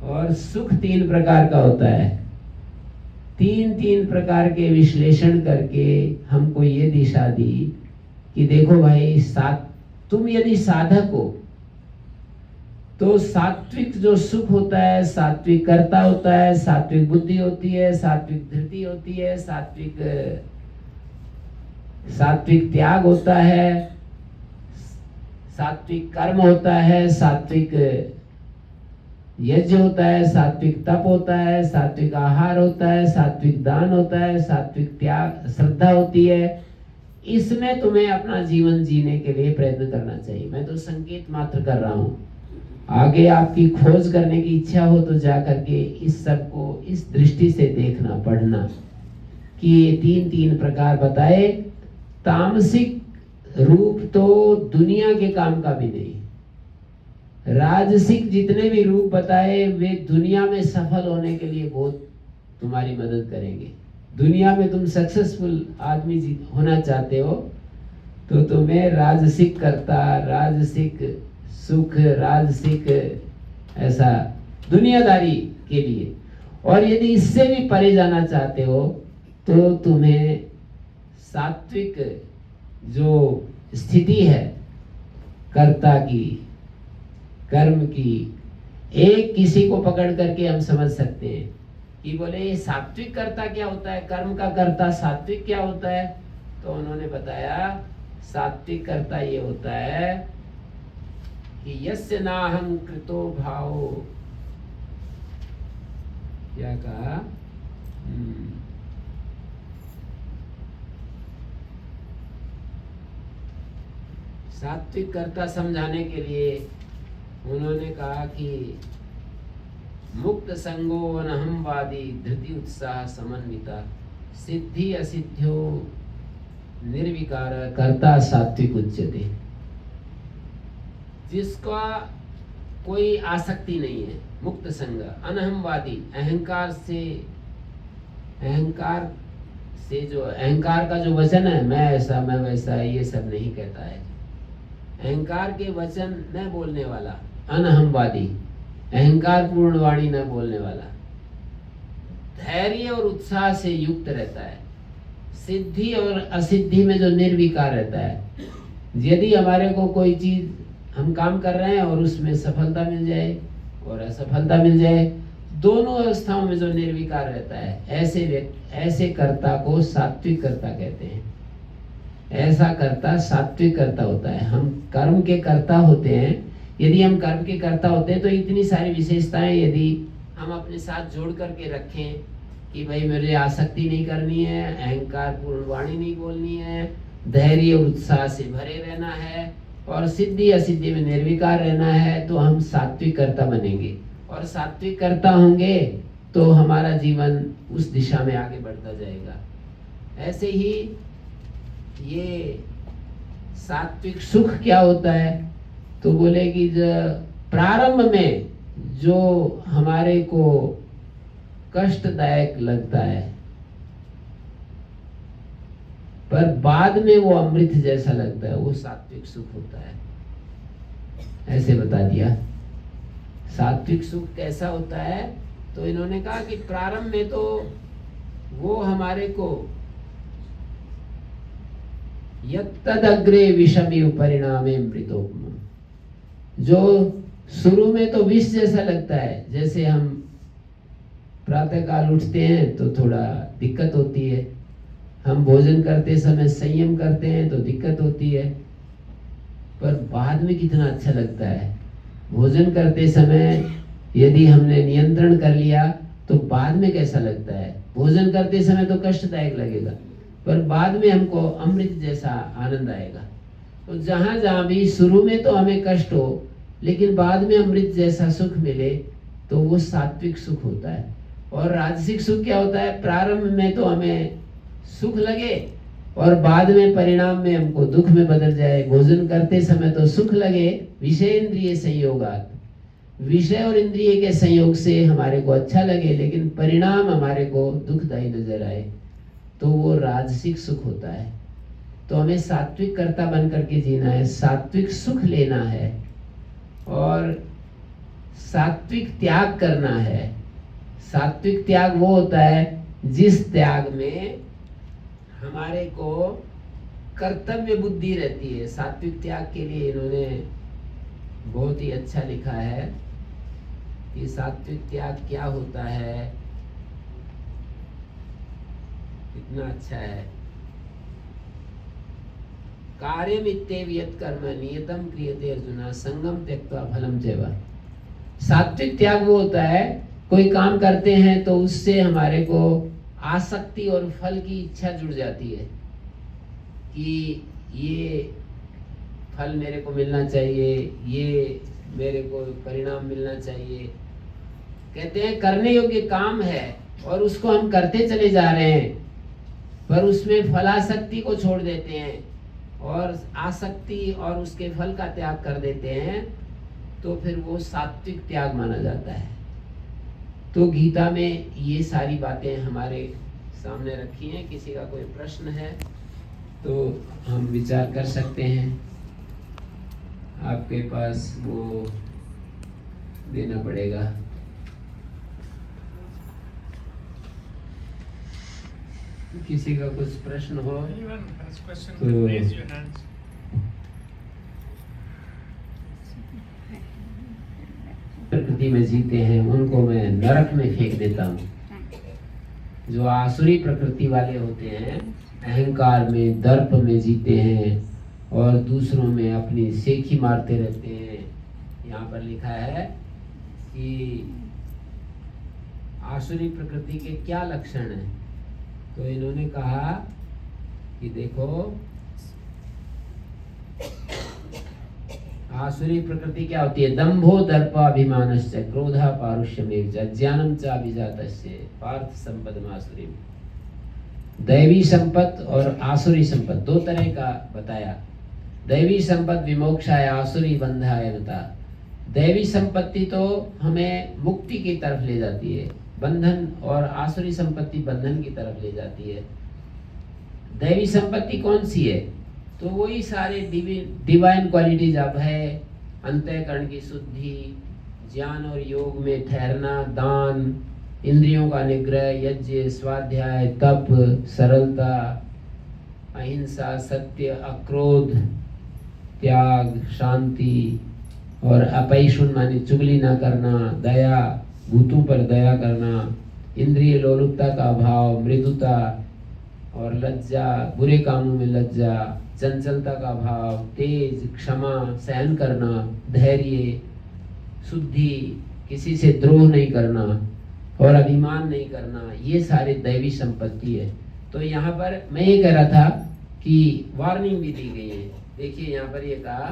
और सुख 3 प्रकार का होता है। 3-3 प्रकार के विश्लेषण करके हमको ये दिशा दी कि देखो भाई, तुम यदि साधक हो तो सात्विक जो सुख होता है, सात्विक कर्ता होता है, सात्विक बुद्धि होती है, सात्विक धृति होती है, सात्विक त्याग होता है, सात्विक कर्म होता है, सात्विक यज्ञ होता है, सात्विक तप होता है, सात्विक आहार होता है, सात्विक दान होता है, सात्विक त्याग श्रद्धा होती है। इसमें तुम्हें अपना जीवन जीने के लिए प्रयत्न करना चाहिए। मैं तो संकेत मात्र कर रहा हूँ, आगे आपकी खोज करने की इच्छा हो तो जा करके इस सब को इस दृष्टि से देखना, पढ़ना कि ये 3-3 प्रकार बताए। तामसिक रूप तो दुनिया के काम का भी नहीं, राजसिक जितने भी रूप बताए वे दुनिया में सफल होने के लिए बहुत तुम्हारी मदद करेंगे। दुनिया में तुम सक्सेसफुल आदमी होना चाहते हो तो तुम्हें राजसिक कर्ता, राजसिक सुख, राजसिक ऐसा दुनियादारी के लिए, और यदि इससे भी परे जाना चाहते हो तो तुम्हें सात्विक जो स्थिति है कर्ता की, कर्म की, एक किसी को पकड़ करके हम समझ सकते हैं कि बोले ये सात्विक कर्ता क्या होता है, कर्म का कर्ता सात्विक क्या होता है। तो उन्होंने बताया सात्विक कर्ता ये होता है कि यस्य नाहं कृतो भावो, क्या कहा, सात्विक कर्ता समझाने के लिए उन्होंने कहा कि मुक्त संगो अनहमवादी धृति उत्साह समन्विता सिद्धि असिद्ध्यो निर्विकार कर्ता सात्विक उच्यते। जिसका कोई आसक्ति नहीं है, मुक्त संग, अनहमवादी, अहंकार से जो अहंकार का जो वचन है, मैं ऐसा मैं वैसा, ये सब नहीं कहता है। अहंकार के वचन न बोलने वाला, अनहमवादी, अहंकार पूर्ण वाणी न बोलने वाला, धैर्य और उत्साह से युक्त रहता है, सिद्धि और असिद्धि में जो निर्विकार रहता है। यदि हमारे को कोई चीज हम काम कर रहे हैं और उसमें सफलता मिल जाए और असफलता मिल जाए, दोनों अवस्थाओं में जो निर्विकार रहता है, ऐसे कर्ता को सात्विक कर्ता कहते हैं। ऐसा कर्ता सात्विक कर्ता होता है। हम कर्म के कर्ता होते हैं। यदि हम कर्म के कर्ता होते हैं तो इतनी सारी विशेषताएं यदि हम अपने साथ जोड़ करके रखें कि भाई मुझे आसक्ति नहीं करनी है, अहंकार पूर्ण वाणी नहीं बोलनी है, धैर्य और उत्साह से भरे रहना है और सिद्धि असिद्धि में निर्विकार रहना है, तो हम सात्विक कर्ता बनेंगे। और सात्विक कर्ता होंगे तो हमारा जीवन उस दिशा में आगे बढ़ता जाएगा। ऐसे ही ये सात्विक सुख क्या होता है, तो बोले कि प्रारंभ में जो हमारे को कष्टदायक लगता है, पर बाद में वो अमृत जैसा लगता है, वो सात्विक सुख होता है। ऐसे बता दिया सात्विक सुख कैसा होता है। तो इन्होंने कहा कि प्रारंभ में तो वो हमारे को यत्तदग्रे विषमिव परिणामे मृतोपमम्, जो शुरू में तो विष जैसा लगता है। जैसे हम प्रातः काल उठते हैं तो थोड़ा दिक्कत होती है, हम भोजन करते समय संयम करते हैं तो दिक्कत होती है, पर बाद में कितना अच्छा लगता है। भोजन करते समय यदि हमने नियंत्रण कर लिया तो बाद में कैसा लगता है। भोजन करते समय तो कष्टदायक लगेगा, पर बाद में हमको अमृत जैसा आनंद आएगा। तो जहाँ जहाँ भी शुरू में तो हमें कष्ट हो, लेकिन बाद में अमृत जैसा सुख मिले, तो वो सात्विक सुख होता है। और राजसिक सुख क्या होता है, प्रारंभ में तो हमें सुख लगे और बाद में परिणाम में हमको दुख में बदल जाए। भोजन करते समय तो सुख लगे, विषय इंद्रिय संयोगात, विषय और इंद्रिय के संयोग से हमारे को अच्छा लगे, लेकिन परिणाम हमारे को दुखदायी नजर आए, तो वो राजसिक सुख होता है। तो हमें सात्विक कर्ता बन करके जीना है, सात्विक सुख लेना है और सात्विक त्याग करना है। सात्विक त्याग वो होता है जिस त्याग में हमारे को कर्तव्य बुद्धि रहती है। सात्विक त्याग के लिए इन्होंने बहुत ही अच्छा लिखा है कि सात्विक त्याग क्या होता है, कितना अच्छा है। कार्यमित्येव यत् कर्म नियतम क्रियते अर्जुना संगम त्यक्त्वा फलम चैव। सात्विक त्याग वो होता है, कोई काम करते हैं तो उससे हमारे को आसक्ति और फल की इच्छा जुड़ जाती है कि ये फल मेरे को मिलना चाहिए, ये मेरे को परिणाम मिलना चाहिए। कहते हैं करने योग्य काम है और उसको हम करते चले जा रहे हैं, पर उसमें फलासक्ति को छोड़ देते हैं और आसक्ति और उसके फल का त्याग कर देते हैं, तो फिर वो सात्विक त्याग माना जाता है। तो गीता में ये सारी बातें हमारे सामने रखी हैं। किसी का कोई प्रश्न है तो हम विचार कर सकते हैं। आपके पास वो देना पड़ेगा। किसी का कुछ प्रश्न हो तो प्रकृति में जीते हैं उनको मैं नरक में फेंक देता हूँ। जो आसुरी प्रकृति वाले होते हैं, अहंकार में, दर्प में जीते हैं और दूसरों में अपनी सेखी मारते रहते हैं। यहाँ पर लिखा है कि आसुरी प्रकृति के क्या लक्षण हैं। तो इन्होंने कहा कि देखो, आसुरी प्रकृति क्या होती है? दंभो दर्पाभिमानश्च क्रोधा पारुष्यमेव च ज्ञानम च अभिजातस्य पार्थ संपदमासुरी। दैवी संपत्ति और आसुरी संपत्ति दो तरह का बताया। दैवी संपत्ति विमोक्षाय, आसुरी बंधाय बता। दैवी संपत्ति तो हमें मुक्ति की तरफ ले जाती है, बंधन, और आसुरी संपत्ति बंधन की तरफ ले जाती है। दैवी संपत्ति कौन सी है? तो वही सारे डिवाइन क्वालिटीज अब है, अंतःकरण की शुद्धि, ज्ञान और योग में ठहरना, दान, इंद्रियों का निग्रह, यज्ञ, स्वाध्याय, तप, सरलता, अहिंसा, सत्य, अक्रोध, त्याग, शांति और अपैशुन माने चुगली ना करना, दया, भूतों पर दया करना, इंद्रिय लोलुपता का अभाव, मृदुता और लज्जा, बुरे कामों में लज्जा, चंचलता का भाव, तेज, क्षमा, सहन करना, धैर्य, शुद्धि, किसी से द्रोह नहीं करना और अभिमान नहीं करना, ये सारे दैवी संपत्ति है। तो यहाँ पर मैं ये कह रहा था कि वार्निंग भी दी गई है। देखिए यहाँ पर ये कहा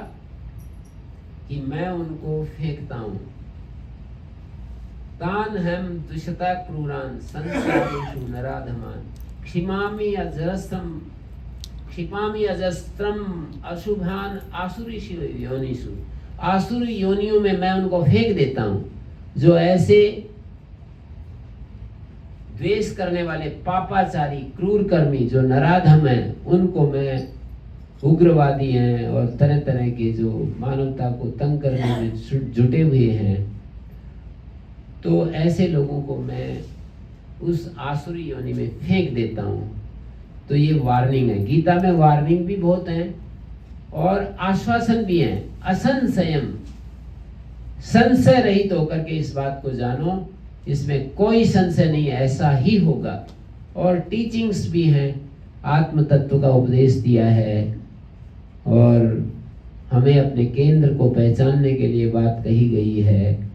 कि मैं उनको फेंकता हूँ। तान हम दुष्टता क्रूरान संसारेषु नराधमान क्षिपामि अजस्त्रम अशुभान आसुरीषु योनिषु। आसुरी योनियों में मैं उनको फेंक देता हूँ। जो ऐसे द्वेष करने वाले पापाचारी, क्रूर कर्मी, जो नराधम हैं, उनको मैं, उग्रवादी हैं और तरह तरह के जो मानवता को तंग करने में जुटे हुए हैं, तो ऐसे लोगों को मैं उस आसुरी योनि में फेंक देता हूँ। तो ये वार्निंग है। गीता में वार्निंग भी बहुत है और आश्वासन भी है। असंशयम, संशय रहित होकर के इस बात को जानो, इसमें कोई संशय नहीं, ऐसा ही होगा। और टीचिंग्स भी हैं, आत्म तत्व का उपदेश दिया है और हमें अपने केंद्र को पहचानने के लिए बात कही गई है।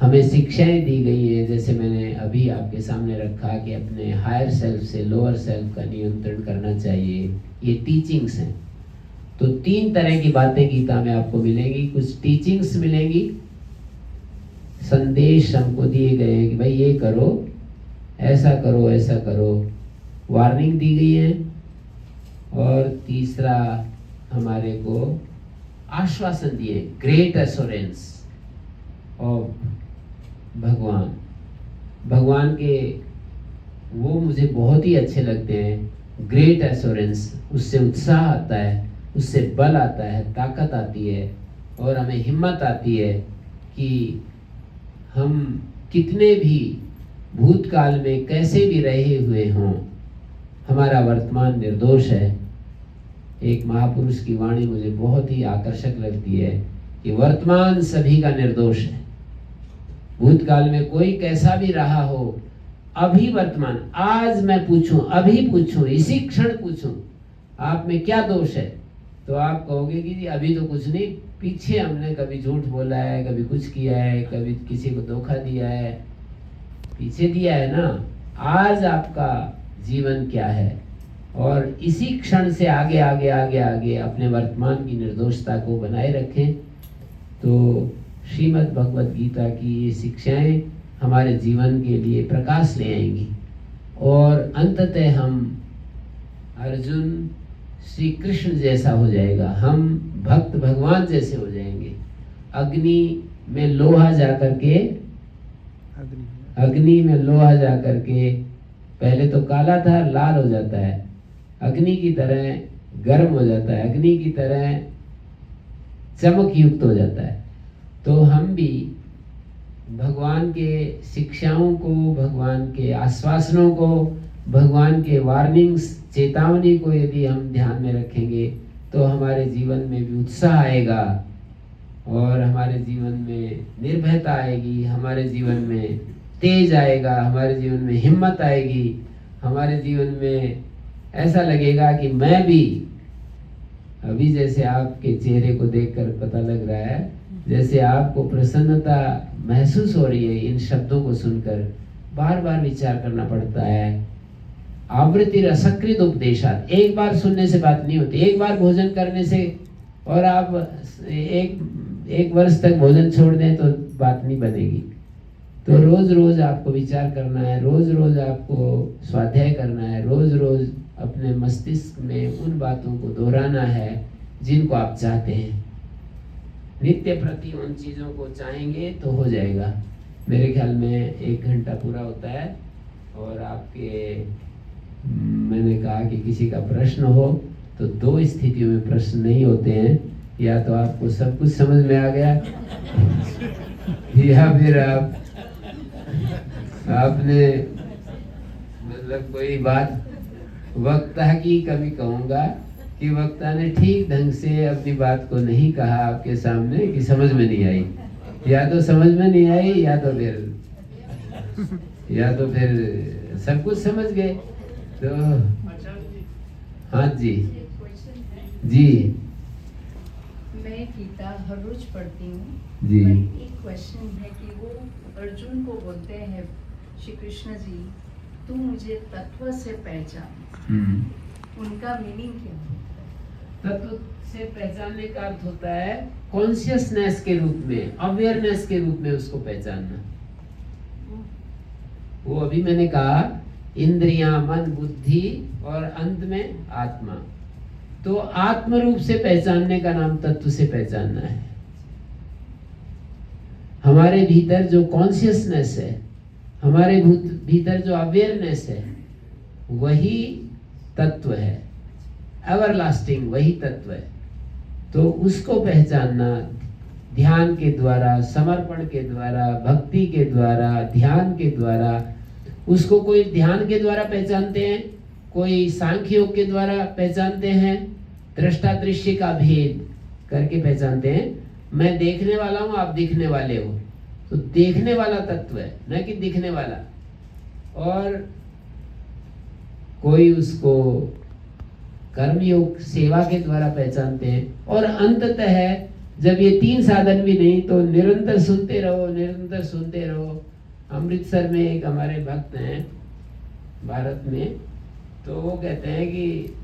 हमें शिक्षाएं दी गई हैं, जैसे मैंने अभी आपके सामने रखा कि अपने हायर सेल्फ से लोअर सेल्फ का नियंत्रण करना चाहिए। ये टीचिंग्स हैं। तो 3 तरह की बातें गीता में आपको मिलेंगी। कुछ टीचिंग्स मिलेंगी, संदेश हमको दिए गए हैं कि भाई ये करो, ऐसा करो, ऐसा करो, वार्निंग दी गई है। और तीसरा हमारे को आश्वासन दिए, ग्रेट एश्योरेंस ऑफ भगवान। भगवान के वो मुझे बहुत ही अच्छे लगते हैं। ग्रेट एश्योरेंस, उससे उत्साह आता है, उससे बल आता है, ताकत आती है और हमें हिम्मत आती है कि हम कितने भी भूतकाल में कैसे भी रहे हुए हों, हमारा वर्तमान निर्दोष है। एक महापुरुष की वाणी मुझे बहुत ही आकर्षक लगती है कि वर्तमान सभी का निर्दोष है। भूतकाल में कोई कैसा भी रहा हो, अभी वर्तमान, आज मैं पूछूं, अभी पूछूं, इसी क्षण पूछूं आप में क्या दोष है, तो आप कहोगे कि जी अभी तो कुछ नहीं, पीछे हमने कभी झूठ बोला है, कभी कुछ किया है, कभी किसी को धोखा दिया है, पीछे दिया है ना। आज आपका जीवन क्या है, और इसी क्षण से आगे आगे आगे आगे अपने वर्तमान की निर्दोषता को बनाए रखें। तो श्रीमद् भगवद गीता की ये शिक्षाएं हमारे जीवन के लिए प्रकाश ले आएंगी और अंततः हम अर्जुन श्री कृष्ण जैसा हो जाएगा, हम भक्त भगवान जैसे हो जाएंगे। अग्नि में लोहा जाकर के, अग्नि में लोहा जाकर के पहले तो काला था, लाल हो जाता है, अग्नि की तरह गर्म हो जाता है, अग्नि की तरह चमक युक्त हो जाता है। तो हम भी भगवान के शिक्षाओं को, भगवान के आश्वासनों को, भगवान के वार्निंग्स, चेतावनी को यदि हम ध्यान में रखेंगे तो हमारे जीवन में भी उत्साह आएगा और हमारे जीवन में निर्भयता आएगी, हमारे जीवन में तेज आएगा, हमारे जीवन में हिम्मत आएगी हमारे जीवन में ऐसा लगेगा कि मैं भी, अभी जैसे आपके चेहरे को देखकर पता लग रहा है, जैसे आपको प्रसन्नता महसूस हो रही है इन शब्दों को सुनकर, बार बार विचार करना पड़ता है। आवृत्ति असकृत उपदेशात, एक बार सुनने से बात नहीं होती। एक बार भोजन करने से और आप एक वर्ष तक भोजन छोड़ दें तो बात नहीं बनेगी। तो रोज रोज आपको विचार करना है, रोज रोज आपको स्वाध्याय करना है, रोज रोज अपने मस्तिष्क में उन बातों को दोहराना है जिनको आप चाहते हैं। नित्य प्रति उन चीज़ों को चाहेंगे तो हो जाएगा। मेरे ख्याल में 1 घंटा पूरा होता है और आपके, मैंने कहा कि किसी का प्रश्न हो तो 2 स्थितियों में प्रश्न नहीं होते हैं, या तो आपको सब कुछ समझ में आ गया या फिर आपने मतलब कोई बात, वक्ता की कभी कहूँगा कि वक्ता ने ठीक ढंग से अपनी बात को नहीं कहा आपके सामने कि समझ में नहीं आई, या तो समझ में नहीं आई या तो फिर सब कुछ समझ गए। तो हाँ जी जी, मैं गीता हर रोज पढ़ती हूँ जी। एक क्वेश्चन है कि वो अर्जुन को बोलते हैं श्री कृष्ण जी, तू मुझे तत्व से पहचान, उनका मीनिंग क्या है? तत्व से पहचानने का अर्थ होता है कॉन्शियसनेस के रूप में, अवेयरनेस के रूप में उसको पहचानना। वो अभी मैंने कहा इंद्रियां, मन, बुद्धि और अंत में आत्मा। तो आत्म रूप से पहचानने का नाम तत्व से पहचानना है। हमारे भीतर जो कॉन्शियसनेस है, हमारे भीतर जो अवेयरनेस है, वही तत्व है, एवरलास्टिंग वही तत्व है। तो उसको पहचानना ध्यान के द्वारा, समर्पण के द्वारा, भक्ति के द्वारा, ध्यान के द्वारा। उसको कोई ध्यान के द्वारा पहचानते हैं, कोई सांख्य योग के द्वारा पहचानते हैं, दृष्टा दृश्य का भेद करके पहचानते हैं। मैं देखने वाला हूं, आप दिखने वाले हो, तो देखने वाला तत्व है, न कि दिखने वाला। और कोई उसको कर्मयोग सेवा के द्वारा पहचानते हैं। और अंततः जब ये 3 साधन भी नहीं तो निरंतर सुनते रहो, निरंतर सुनते रहो। अमृतसर में एक हमारे भक्त हैं भारत में, तो वो कहते हैं कि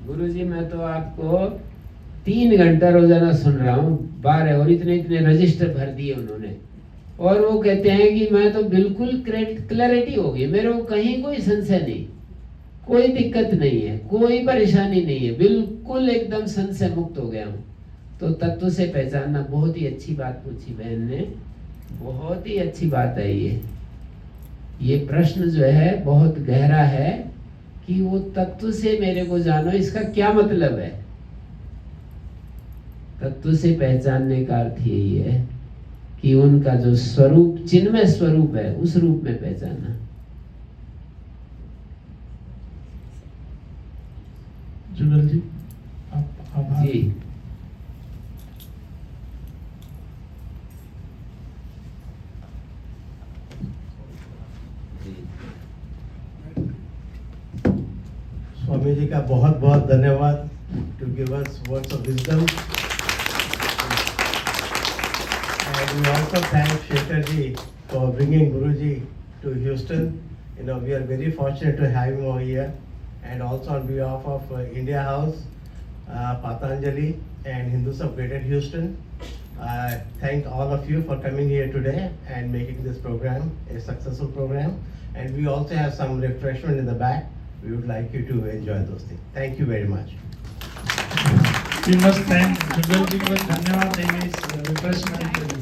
गुरुजी मैं तो आपको 3 घंटा रोजाना सुन रहा हूँ, 12 और इतने इतने रजिस्टर भर दिए उन्होंने। और वो कहते हैं कि मैं तो बिल्कुल क्लैरिटी हो गई, मेरे को कहीं कोई संशय नहीं, कोई दिक्कत नहीं है, कोई परेशानी नहीं है, बिल्कुल एकदम संशय मुक्त हो गया हूँ। तो तत्व से पहचानना, बहुत ही अच्छी बात पूछी बहन ने, बहुत ही अच्छी बात है। ये प्रश्न जो है बहुत गहरा है कि वो तत्व से मेरे को जानो, इसका क्या मतलब है? तत्व से पहचानने का अर्थ यही है कि उनका जो स्वरूप, चिन्मय स्वरूप है, उस रूप में पहचानना। जुगल जी, आप जी स्वामी जी का बहुत बहुत धन्यवाद to give us words of wisdom. And we also thank Shekhar ji for bringing Guruji to Houston. You know, we are very fortunate to have him over here. And also on behalf of India House, Patanjali and Hindus of Greater Houston, I thank all of you for coming here today and making this program a successful program. And we also have some refreshment in the back. We would like you to enjoy those things. Thank you very much. We must thank Jugal ji को धन्यवाद देंगे इस refreshment के लिए।